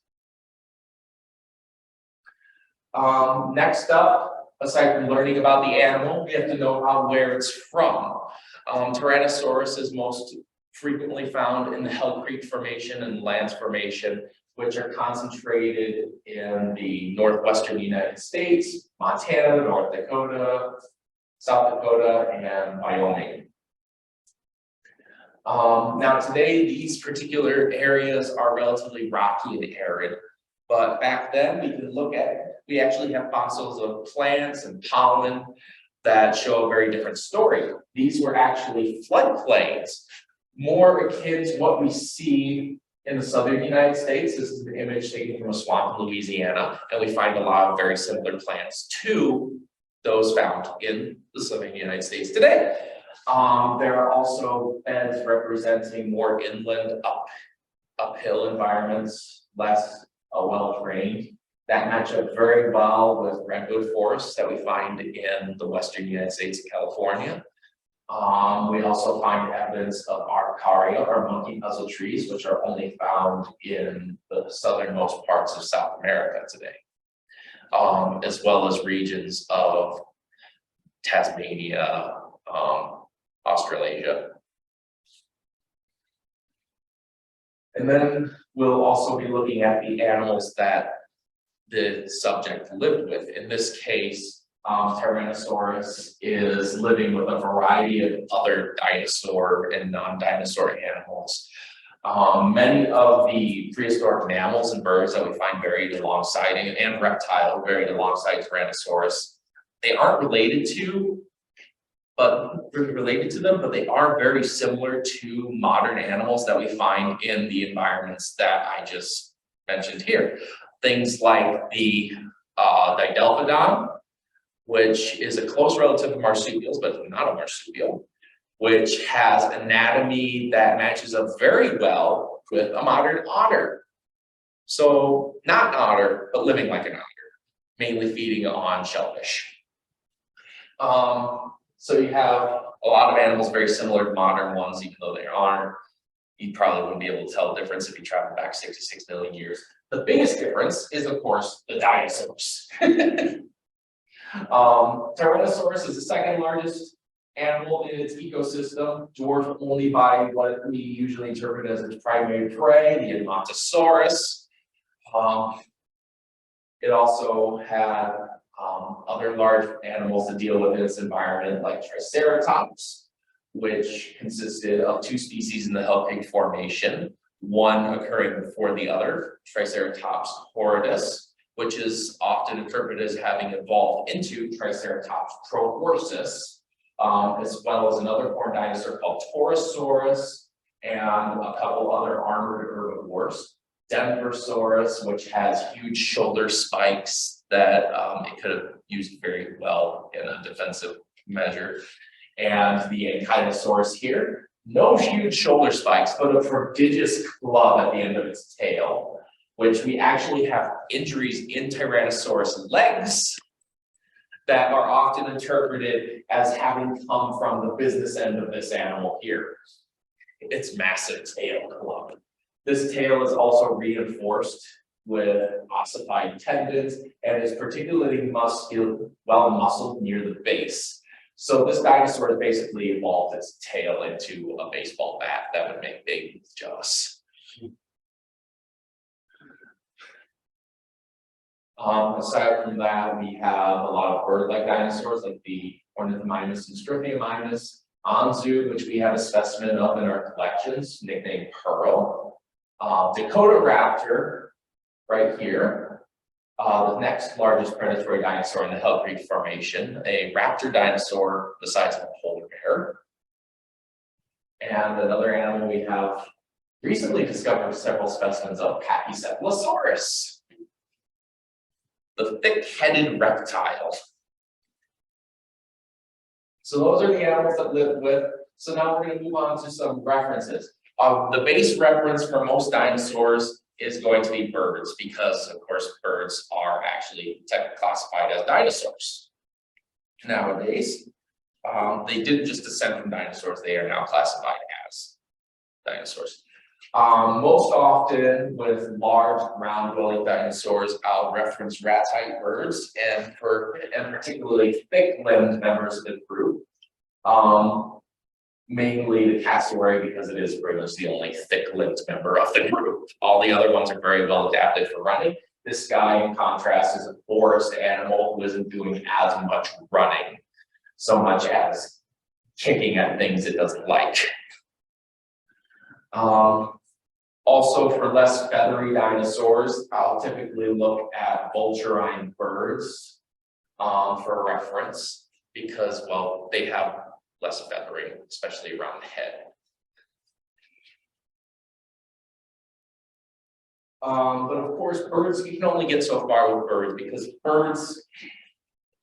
Next up, aside from learning about the animal, we have to know where it's from. Tyrannosaurus is most frequently found in the Hell Creek Formation and Lance Formation, which are concentrated in the northwestern United States, Montana, North Dakota, South Dakota, and Wyoming. Now today, these particular areas are relatively rocky and arid, but back then we actually have fossils of plants and pollen that show a very different story. These were actually floodplains, more akin to what we see in the southern United States. This is an image taken from a swamp in Louisiana, and we find a lot of very similar plants to those found in the southern United States today. There are also beds representing more inland, uphill environments, less well-drained, that match up very well with redwood forests that we find in the western United States and California. We also find evidence of Araucaria, or monkey puzzle trees, which are only found in the southernmost parts of South America today. as well as regions of Tasmania, Australasia. And then we'll also be looking at the animals that the subject lived with. In this case, Tyrannosaurus is living with a variety of other dinosaur and non-dinosaur animals. Many of the prehistoric mammals and birds that we find buried alongside, and reptiles buried alongside Tyrannosaurus, they aren't related to, but they are very similar to modern animals that we find in the environments that I just mentioned here. Things like the Didelphodon, which is a close relative of marsupials, but not a marsupial, which has anatomy that matches up very well with a modern otter. So not an otter, but living like an otter, mainly feeding on shellfish. So you have a lot of animals very similar to modern ones, even though they aren't. You probably wouldn't be able to tell the difference if you travel back 66 million years. The biggest difference is, of course, the dinosaurs. Tyrannosaurus is the second largest animal in its ecosystem, dwarfed only by what we usually interpret as its primary prey, the Edmontosaurus. It also had other large animals to deal with in its environment, like Triceratops, which consisted of two species in the Hell Creek Formation, one occurring before the other, Triceratops horridus, which is often interpreted as having evolved into Triceratops prohorsus, as well as another horned dinosaur called Torosaurus, and a couple other armored herbivores. Denversaurus, which has huge shoulder spikes that it could have used very well in a defensive measure. And the Ankylosaurus here, no huge shoulder spikes, but a prodigious club at the end of its tail, which we actually have injuries in Tyrannosaurus legs that are often interpreted as having come from the business end of this animal here. Its massive tail club. This tail is also reinforced with ossified tendons and is particularly well muscled near the base. So this dinosaur basically evolved its tail into a baseball bat that would make babies jealous. Aside from that, we have a lot of bird-like dinosaurs like the Ornithomimus and Strythiomimus, Anzu, which we have a specimen of in our collections, nicknamed Pearl. Dakota raptor, right here, the next largest predatory dinosaur in the Hell Creek Formation, a raptor dinosaur the size of a polar bear. And another animal we have recently discovered several specimens of, Pachycephalosaurus, the thick-headed reptile. So those are the animals that live with. So now we're going to move on to some references. The base reference for most dinosaurs is going to be birds, because of course birds are actually technically classified as dinosaurs. Nowadays, they didn't just descend from dinosaurs, they are now classified as dinosaurs. Most often with large ground-dwelling dinosaurs, I'll reference rat-type birds and particularly thick-limbed members of the group. Mainly the cassowary, because it is pretty much the only thick-limbed member of the group. All the other ones are very well adapted for running. This guy, in contrast, is a forest animal who isn't doing as much running, so much as kicking at things it doesn't like. Also, for less feathery dinosaurs, I'll typically look at vulturine birds for reference, because, well, they have less feathering, especially around the head. But of course, birds, you can only get so far with birds, because birds,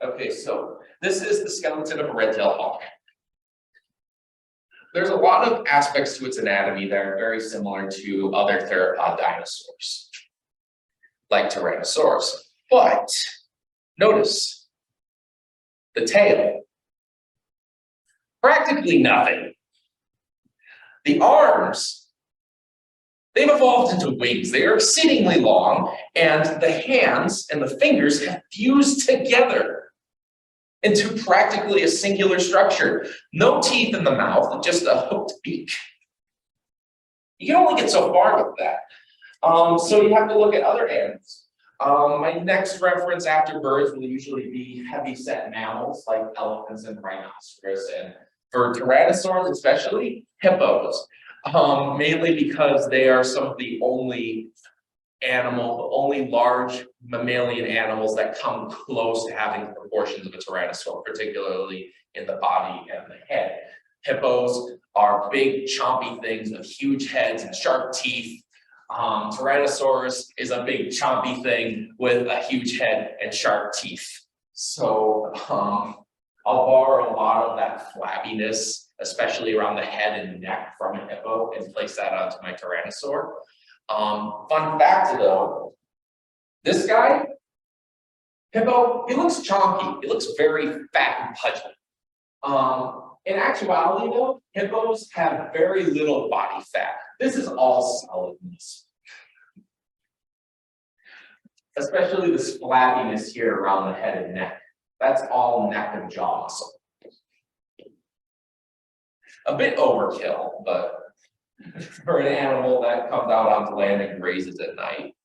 okay, so this is the skeleton of a red-tailed hawk. There's a lot of aspects to its anatomy that are very similar to other theropod dinosaurs, like Tyrannosaurus. But notice the tail. Practically nothing. The arms, they've evolved into wings. They are exceedingly long, and the hands and the fingers have fused together into practically a singular structure. No teeth in the mouth, just a hooked beak. You can only get so far with that. So you have to look at other animals. My next reference after birds will usually be heavy-set mammals like elephants and rhinoceros, and for tyrannosaurs especially, hippos. Mainly because they are some of the only large mammalian animals that come close to having the proportions of a tyrannosaur, particularly in the body and the head. Hippos are big, chompy things with huge heads and sharp teeth. Tyrannosaurus is a big, chompy thing with a huge head and sharp teeth. So I'll borrow a lot of that flabbiness, especially around the head and neck from a hippo, and place that onto my tyrannosaur. Fun fact though, this guy, hippo, he looks chonky. He looks very fat and pudgy. In actuality though, hippos have very little body fat. This is all solidness. Especially this flabbiness here around the head and neck. That's all neck and jaw muscle. A bit overkill, but for an animal that comes out onto land and grazes at night.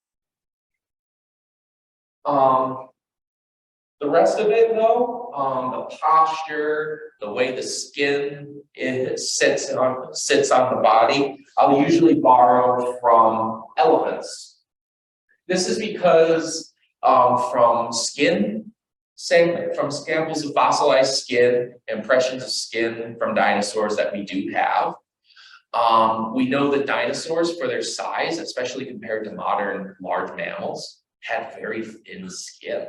The rest of it though, the posture, the way the skin sits on the body, I'll usually borrow from elephants. This is because from samples of fossilized skin, impressions of skin from dinosaurs that we do have, we know that dinosaurs, for their size, especially compared to modern large mammals, had very thin skin.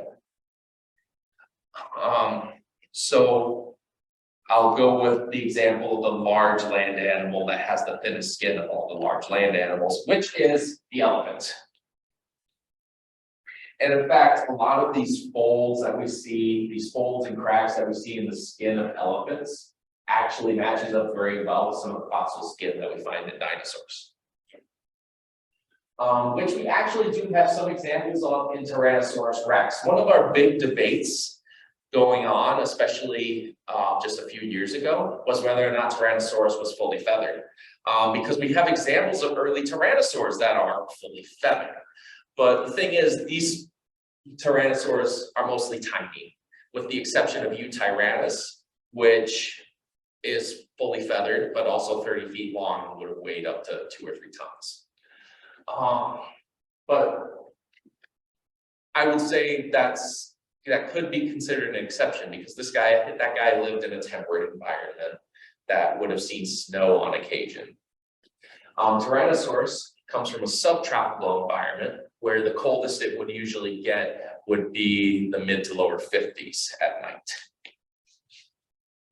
So I'll go with the example of the large land animal that has the thinnest skin of all the large land animals, which is the elephant. And in fact, a lot of these folds that we see, these folds and cracks that we see in the skin of elephants actually matches up very well with some of the fossil skin that we find in dinosaurs. Which we actually do have some examples of in Tyrannosaurus rex. One of our big debates going on, especially just a few years ago, was whether or not Tyrannosaurus was fully feathered. Because we have examples of early Tyrannosaurs that are fully feathered. But the thing is, these Tyrannosaurs are mostly tiny, with the exception of Eutyrannus, which is fully feathered, but also 30 feet long and would have weighed up to 2 or 3 tons. But I would say that could be considered an exception, because that guy lived in a temperate environment that would have seen snow on occasion. Tyrannosaurus comes from a subtropical environment where the coldest it would usually get would be the mid to lower 50s at night,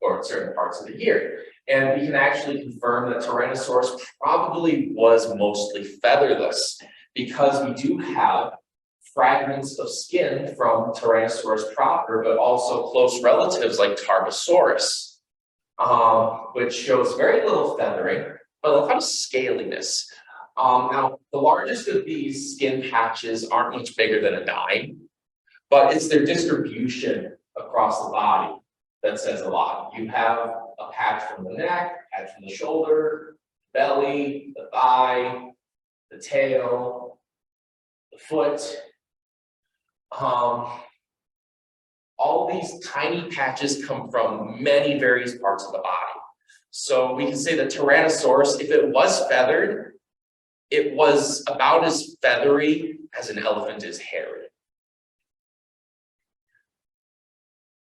or in certain parts of the year. And we can actually confirm that Tyrannosaurus probably was mostly featherless, because we do have fragments of skin from Tyrannosaurus proper, but also close relatives like Tarbosaurus, which shows very little feathering, but a lot of scaliness. Now, the largest of these skin patches aren't much bigger than a dime, but it's their distribution across the body that says a lot. You have a patch from the neck, a patch from the shoulder, belly, the thigh, the tail, the foot. All these tiny patches come from many various parts of the body. So we can say that Tyrannosaurus, if it was feathered, it was about as feathery as an elephant is hairy.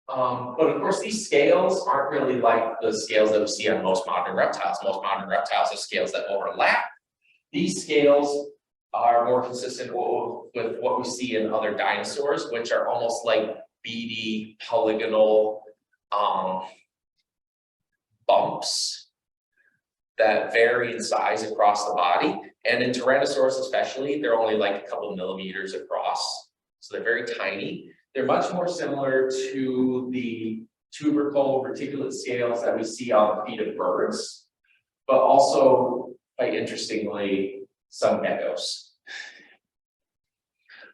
But of course, these scales aren't really like the scales that we see on most modern reptiles. Most modern reptiles have scales that overlap. These scales are more consistent with what we see in other dinosaurs, which are almost like beady, polygonal bumps that vary in size across the body. And in Tyrannosaurus especially, they're only like a couple millimeters across. So they're very tiny. They're much more similar to the tubercle reticulate scales that we see on the feet of birds, but also, quite interestingly, some geckos.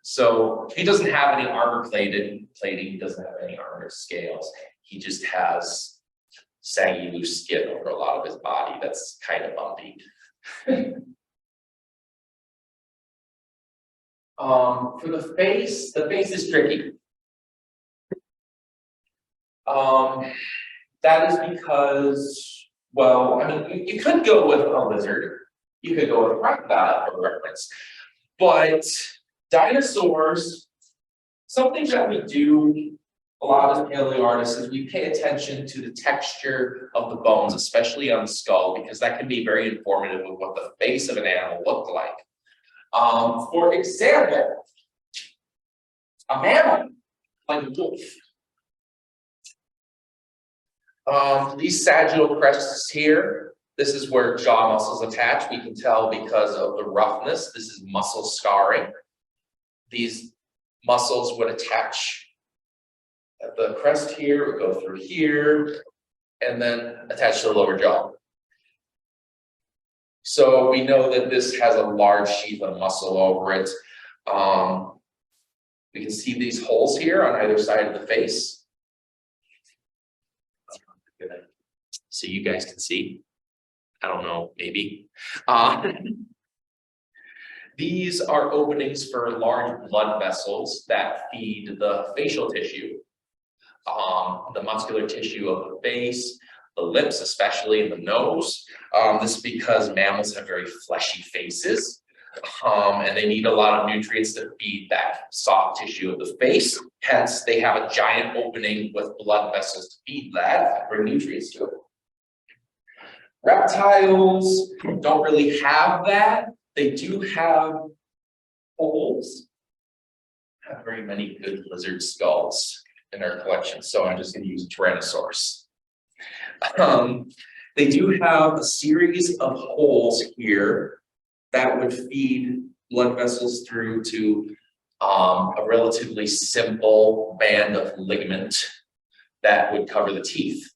So he doesn't have any armor plating, he doesn't have any armored scales. He just has saggy loose skin over a lot of his body that's kind of bumpy. For the face is tricky. That is because, well, I mean, you could go with a lizard, you could go with a crocodile for reference, but dinosaurs, something that we do a lot as PaleoArtists is we pay attention to the texture of the bones, especially on the skull, because that can be very informative of what the face of an animal looked like. For example, a mammal, like a wolf. These sagittal crests here, this is where jaw muscles attach. We can tell because of the roughness. This is muscle scarring. These muscles would attach at the crest here, would go through here, and then attach to the lower jaw. So we know that this has a large sheath of muscle over it. We can see these holes here on either side of the face. So you guys can see. I don't know, maybe. These are openings for large blood vessels that feed the facial tissue, the muscular tissue of the face, the lips, especially in the nose. This is because mammals have very fleshy faces, and they need a lot of nutrients to feed that soft tissue of the face. Hence, they have a giant opening with blood vessels to feed that, bring nutrients to it. Reptiles don't really have that. They do have holes. Not very many good lizard skulls in our collection, so I'm just going to use Tyrannosaurus. They do have a series of holes here that would feed blood vessels through to a relatively simple band of ligament that would cover the teeth.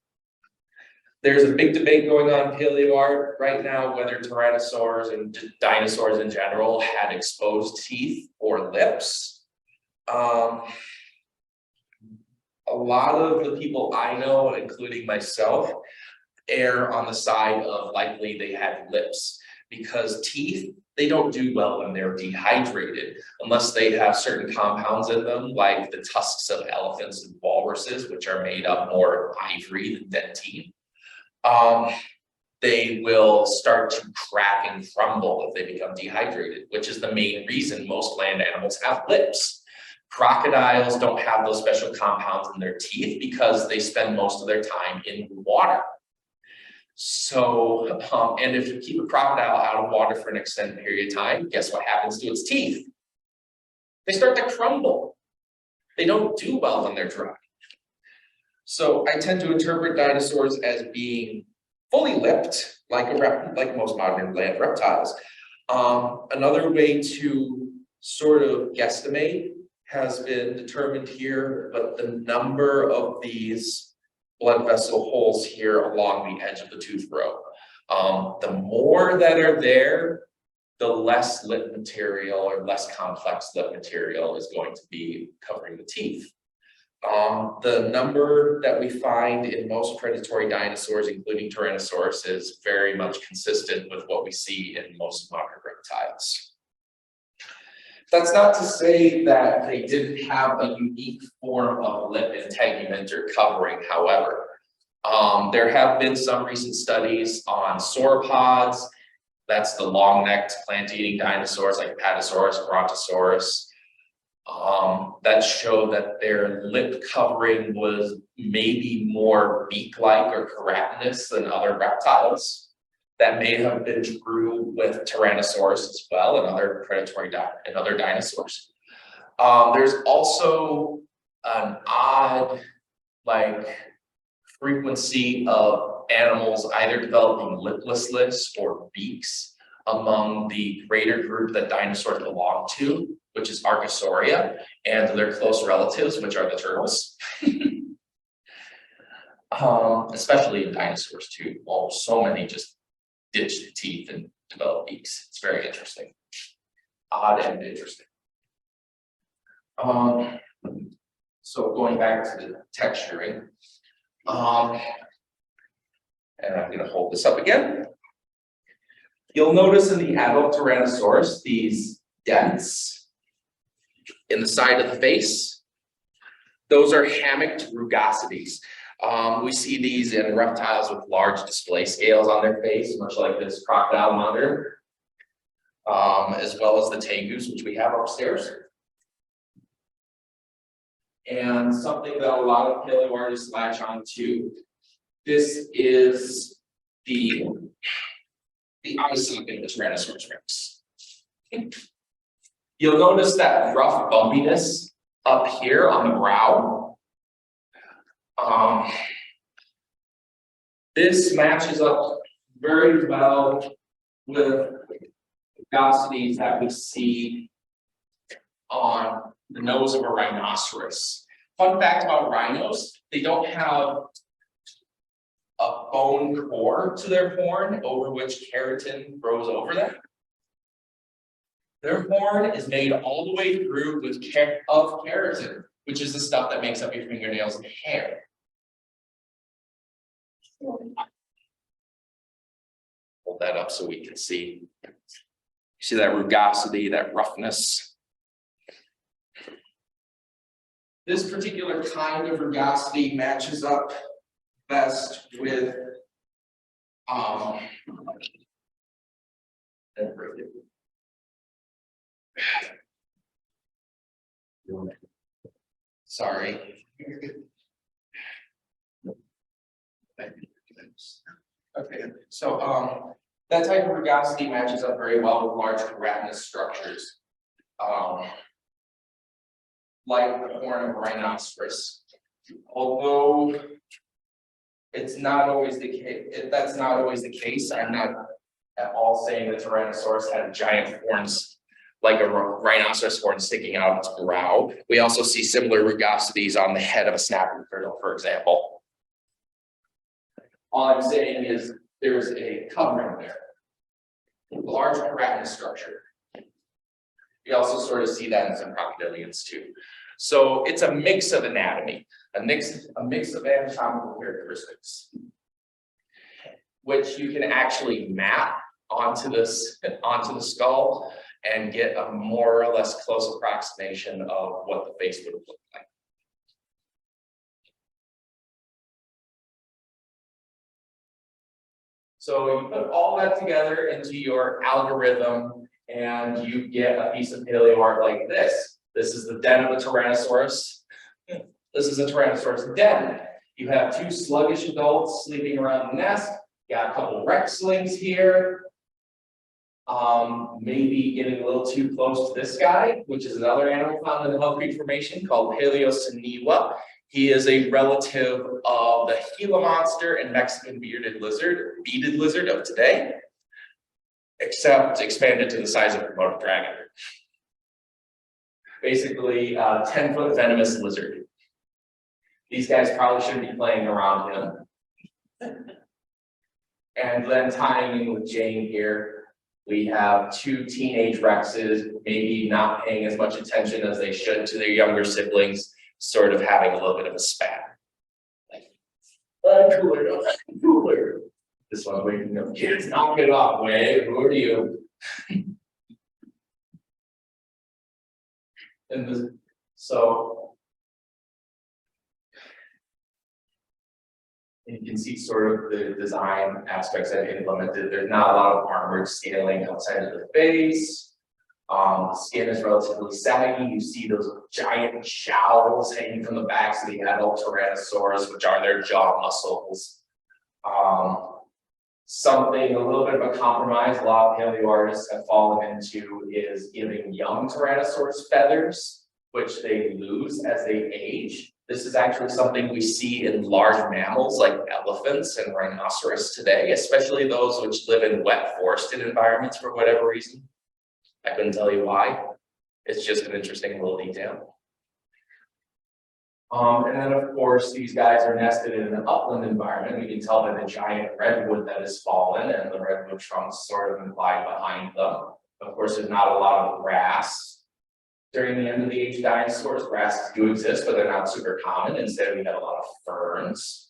There's a big debate going on in PaleoArt right now whether tyrannosaurs and dinosaurs in general had exposed teeth or lips. A lot of the people I know, including myself, err on the side of likely they had lips, because teeth, they don't do well when they're dehydrated unless they have certain compounds in them, like the tusks of elephants and walruses, which are made up more of ivory than dentine. They will start to crack and crumble if they become dehydrated, which is the main reason most land animals have lips. Crocodiles don't have those special compounds in their teeth because they spend most of their time in water. So, and if you keep a crocodile out of water for an extended period of time, guess what happens to its teeth? They start to crumble. They don't do well when they're dry. So I tend to interpret dinosaurs as being fully lipped, like most modern land reptiles. Another way to sort of guesstimate has been determined here, but the number of these blood vessel holes here along the edge of the tooth row. The more that are there, the less lip material or less complex lip material is going to be covering the teeth. The number that we find in most predatory dinosaurs, including Tyrannosaurus, is very much consistent with what we see in most modern reptiles. That's not to say that they didn't have a unique form of lip integument or covering, however. There have been some recent studies on sauropods, that's the long-necked plant-eating dinosaurs like Apatosaurus, Brontosaurus, that show that their lip covering was maybe more beak-like or keratinous than other reptiles. That may have been true with Tyrannosaurus as well and other predatory and other dinosaurs. There's also an odd frequency of animals either developing lipless lips or beaks among the greater group that dinosaurs belong to, which is Archosauria, and their close relatives, which are the turtles. Especially in dinosaurs too. Well, so many just ditch the teeth and develop beaks. It's very interesting. Odd and interesting. So going back to the texturing, and I'm going to hold this up again. You'll notice in the adult Tyrannosaurus these dents in the side of the face. Those are hammocked rugosities. We see these in reptiles with large display scales on their face, much like this crocodile monitor, as well as the tegus, which we have upstairs. And something that a lot of paleoartists latch on to. This is the eye socket of the Tyrannosaurus Rex. You'll notice that rough bumpiness up here on the brow. This matches up very well with rugosities that we see on the nose of a rhinoceros. Fun fact about rhinos, they don't have a bone core to their horn over which keratin grows over them. Their horn is made all the way through with keratin, which is the stuff that makes up your fingernails and hair. Hold that up so we can see. See that rugosity, that roughness. This particular kind of rugosity matches up best with sorry. Okay, so that type of rugosity matches up very well with large keratinous structures. Like the horn of a rhinoceros. Although it's not always the case, that's not always the case. I'm not at all saying that Tyrannosaurus had giant horns like a rhinoceros horn sticking out of its brow. We also see similar rugosities on the head of a snapping turtle, for example. All I'm saying is there's a covering there. Large keratinous structure. We also sort of see that in some crocodilians too. So it's a mix of anatomy, a mix of anatomical characteristics, which you can actually map onto the skull and get a more or less close approximation of what the face would look like. So you put all that together into your algorithm and you get a piece of paleoart like this. This is the den of a Tyrannosaurus. This is a Tyrannosaurus den. You have two sluggish adults sleeping around the nest. You got a couple Rexlings here. Maybe getting a little too close to this guy, which is another animal found in the Hell Creek Formation called PaleoArt. He is a relative of the Gila monster and Mexican beaded lizard of today, except expanded to the size of a Komodo dragon. Basically, 10-foot venomous lizard. These guys probably shouldn't be playing around him. And then tying in with Jane here, we have two teenage Rexes, maybe not paying as much attention as they should to their younger siblings, sort of having a little bit of a spat. Like, cooler. This one's waking up, kids, knock it off, Wade. Who are you? And so you can see sort of the design aspects I've implemented. There's not a lot of armored scaling outside of the face. The skin is relatively saggy. You see those giant jowls hanging from the backs of the adult Tyrannosaurus, which are their jaw muscles. Something, a little bit of a compromise a lot of paleoartists have fallen into is giving young Tyrannosaurus feathers, which they lose as they age. This is actually something we see in large mammals like elephants and rhinoceros today, especially those which live in wet forested environments for whatever reason. I couldn't tell you why. It's just an interesting little detail. And then of course, these guys are nested in an upland environment. We can tell by the giant redwood that has fallen and the redwood trunks sort of implied behind them. Of course, there's not a lot of grass. During the end of the age dinosaurs, grasses do exist, but they're not super common. Instead, we have a lot of ferns.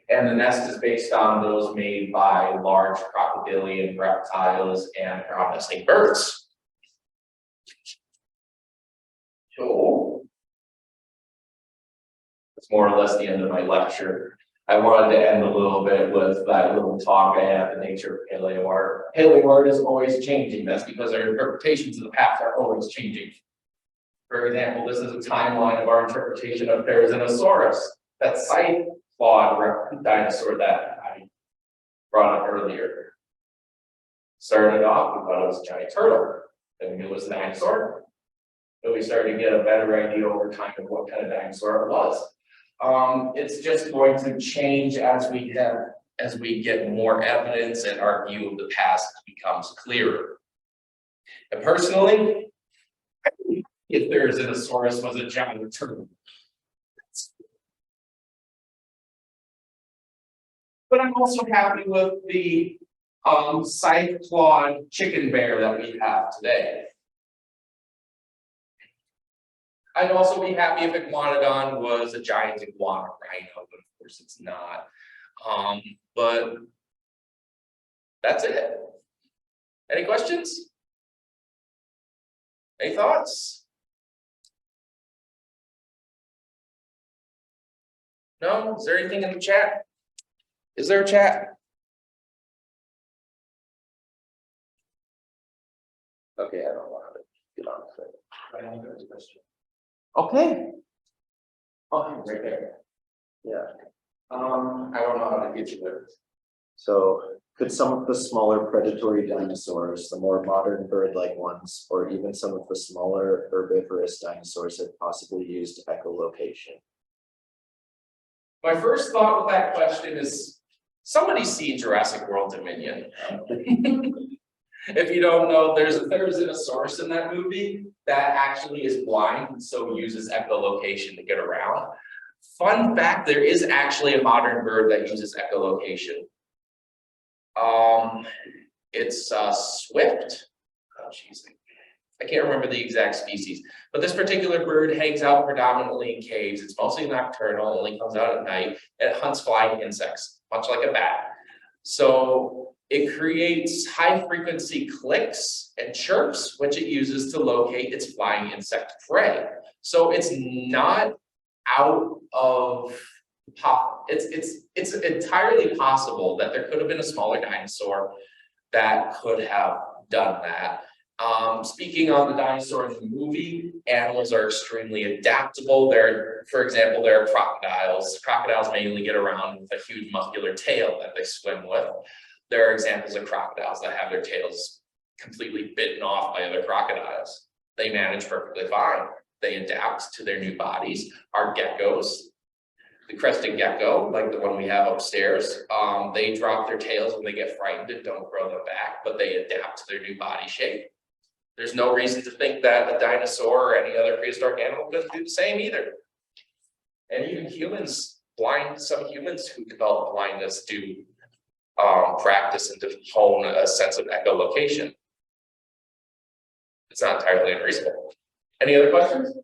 And the nest is based on those made by large crocodilian reptiles and ground nesting birds. So that's more or less the end of my lecture. I wanted to end a little bit with that little talk I had, the nature of PaleoArt. PaleoArt is always changing. That's because our interpretations of the past are always changing. For example, this is a timeline of our interpretation of Therizinosaurus, that side-clawed dinosaur that I brought up earlier. Started off, we thought it was a giant turtle. Then we knew it was a dinosaur. But we started to get a better idea over time of what kind of dinosaur it was. It's just going to change as we get more evidence and our view of the past becomes clearer. And personally, I believe if Therizinosaurus was a giant turtle. But I'm also happy with the scythe-clawed chicken bear that we have today. I'd also be happy if Iguanodon was a giant iguana rhino, but of course it's not. But that's it. Any questions? Any thoughts? No? Is there anything in the chat? Is there a chat? Okay, I don't want to get on with it. I don't know the question. Okay. Oh, right there. Yeah. I don't know how to get you there. So could some of the smaller predatory dinosaurs, the more modern bird-like ones, or even some of the smaller herbivorous dinosaurs have possibly used echolocation? My first thought with that question is, somebody see Jurassic World Dominion. If you don't know, there's a Therizinosaurus in that movie that actually is blind and so uses echolocation to get around. Fun fact, there is actually a modern bird that uses echolocation. It's swift. Oh, geez. I can't remember the exact species, but this particular bird hangs out predominantly in caves. It's mostly nocturnal, only comes out at night, and it hunts flying insects, much like a bat. So it creates high frequency clicks and chirps, which it uses to locate its flying insect prey. So it's not out of it's entirely possible that there could have been a smaller dinosaur that could have done that. Speaking on the dinosaur in the movie, animals are extremely adaptable. For example, there are crocodiles. Crocodiles mainly get around with a huge muscular tail that they swim with. There are examples of crocodiles that have their tails completely bitten off by other crocodiles. They manage perfectly fine. They adapt to their new bodies. Our geckos, the crested gecko, like the one we have upstairs, they drop their tails when they get frightened and don't grow them back, but they adapt to their new body shape. There's no reason to think that a dinosaur or any other prehistoric animal couldn't do the same either. And even humans, some humans who develop blindness do practice and to hone a sense of echolocation. It's not entirely unreasonable. Any other questions?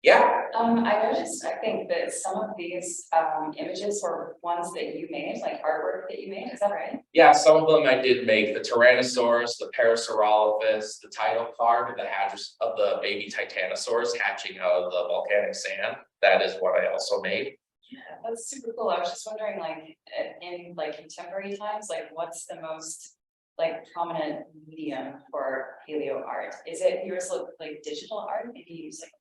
Yeah. I noticed, I think that some of these images were ones that you made, like artwork that you made, is that right? Yeah, some of them I did make. The Tyrannosaurus, the Parasaurolophus, the title card, the hatch of the baby Titanosaurus hatching out of the volcanic sand. That is what I also made. Yeah, that's super cool. I was just wondering, like, in like contemporary times, like what's the most like prominent medium for PaleoArt? Is it yours look like digital art? Maybe you use like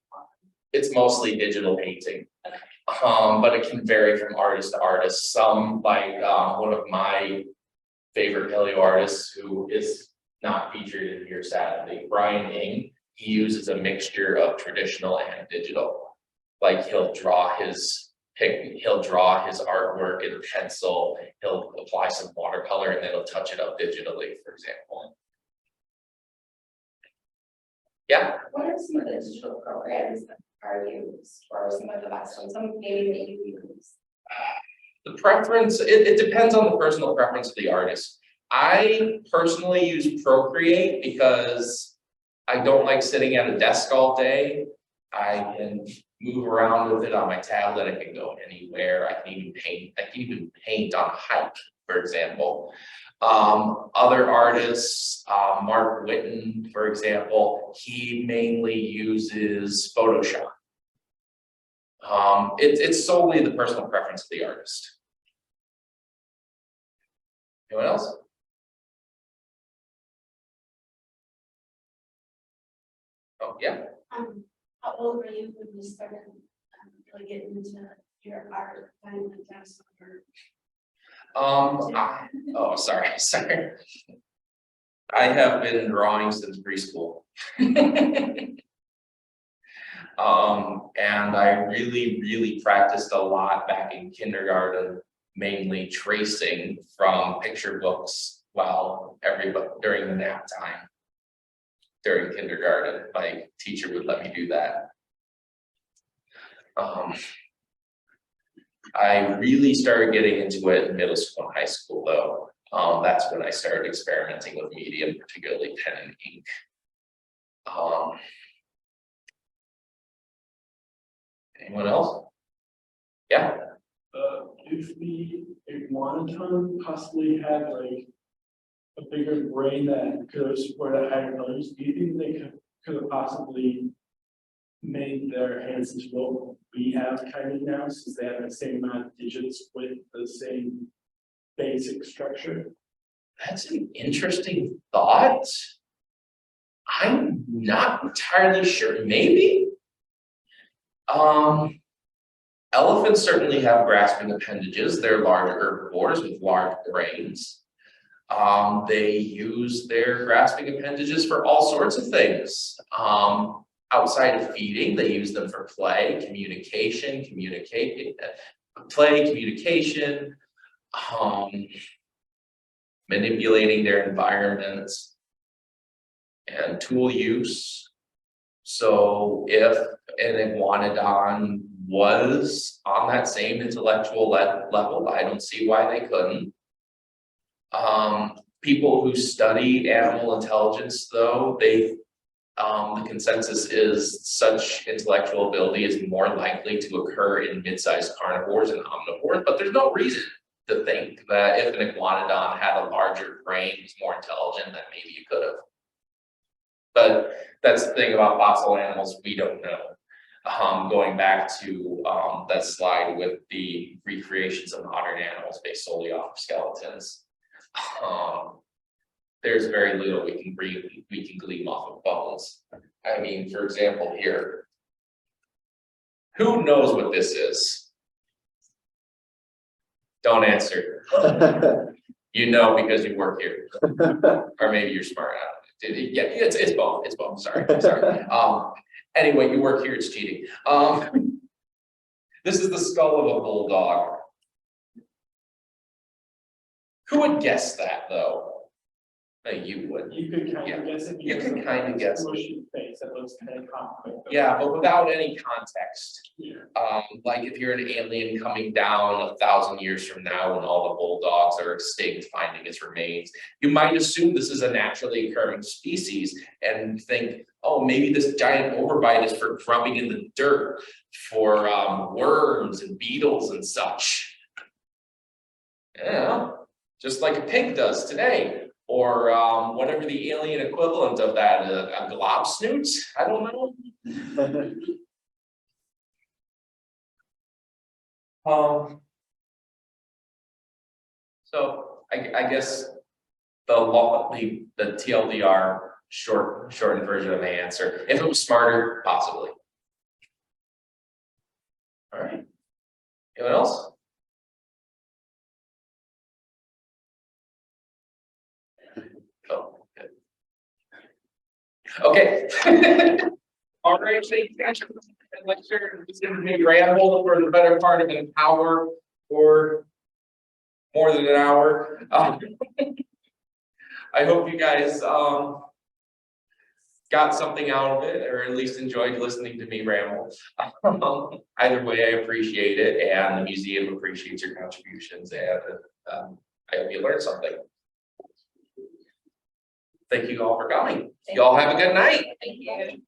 It's mostly digital painting. Okay. But it can vary from artist to artist. Some, like one of my favorite paleo artists who is not featured in here sadly, Brian Ing, he uses a mixture of traditional and digital. Like he'll draw his artwork in pencil, he'll apply some watercolor and then he'll touch it up digitally, for example. Yeah, What are some of the digital programs that are used, or some of the best ones, some maybe that you use? the preference, it depends on the personal preference of the artist. I personally use Procreate because I don't like sitting at a desk all day. I can move around with it on my tablet, I can go anywhere, I can even paint on a hike, for example. Other artists, Mark Whitten, for example, he mainly uses Photoshop. It's solely the personal preference of the artist. Anyone else? Oh, yeah. How old were you when you started really getting into your art and that's Oh, sorry. I have been drawing since preschool. And I really practiced a lot back in kindergarten, mainly tracing from picture books while everybody during the nap time. During kindergarten, my teacher would let me do that. I really started getting into it in middle school and high school though. That's when I started experimenting with medium, particularly pen and ink. Anyone else? Yeah. If the iguanodon possibly had like a bigger brain that could have supported higher values, do you think they could have possibly made their hands into what we have kind of now, since they have the same amount of digits with the same basic structure? That's an interesting thought. I'm not entirely sure. Maybe. Elephants certainly have grasping appendages. They're large herbivores with large brains. They use their grasping appendages for all sorts of things. Outside of feeding, they use them for play, communication, manipulating their environments, and tool use. So if an iguanodon was on that same intellectual level, I don't see why they couldn't. People who study animal intelligence, though, the consensus is such intellectual ability is more likely to occur in mid-sized carnivores and omnivores, but there's no reason to think that if an iguanodon had a larger brain, was more intelligent, then maybe you could have. But that's the thing about fossil animals, we don't know. Going back to that slide with the recreations of modern animals based solely off of skeletons, there's very little we can glean off of bones. I mean, for example, here, who knows what this is? Don't answer. You know because you work here, or maybe you're smart. Yeah, it's both. It's both. Sorry. Anyway, you work here. It's cheating. This is the skull of a bulldog. Who would guess that, though? You would. You could kind of guess it. You can kind of guess. Mushy face that looks kind of complex. Yeah, but without any context. Yeah. Like if you're an alien coming down 1,000 years from now when all the bulldogs are extinct, finding its remains, you might assume this is a naturally occurring species and think, oh, maybe this giant overbite is for grubbing in the dirt for worms and beetles and such. Yeah, just like a pig does today. Or whatever the alien equivalent of that, a glob snoot? I don't know. So I guess the TLDR shortened version of my answer. If it was smarter, possibly. All right. Anyone else? Oh, good. Okay. All right, thank you guys for the lecture. This is going to be ramble for the better part of an hour or more than an hour. I hope you guys got something out of it, or at least enjoyed listening to me ramble. Either way, I appreciate it, and the museum appreciates your contributions, and I hope you learned something. Thank you all for coming. You all have a good night. Thank you.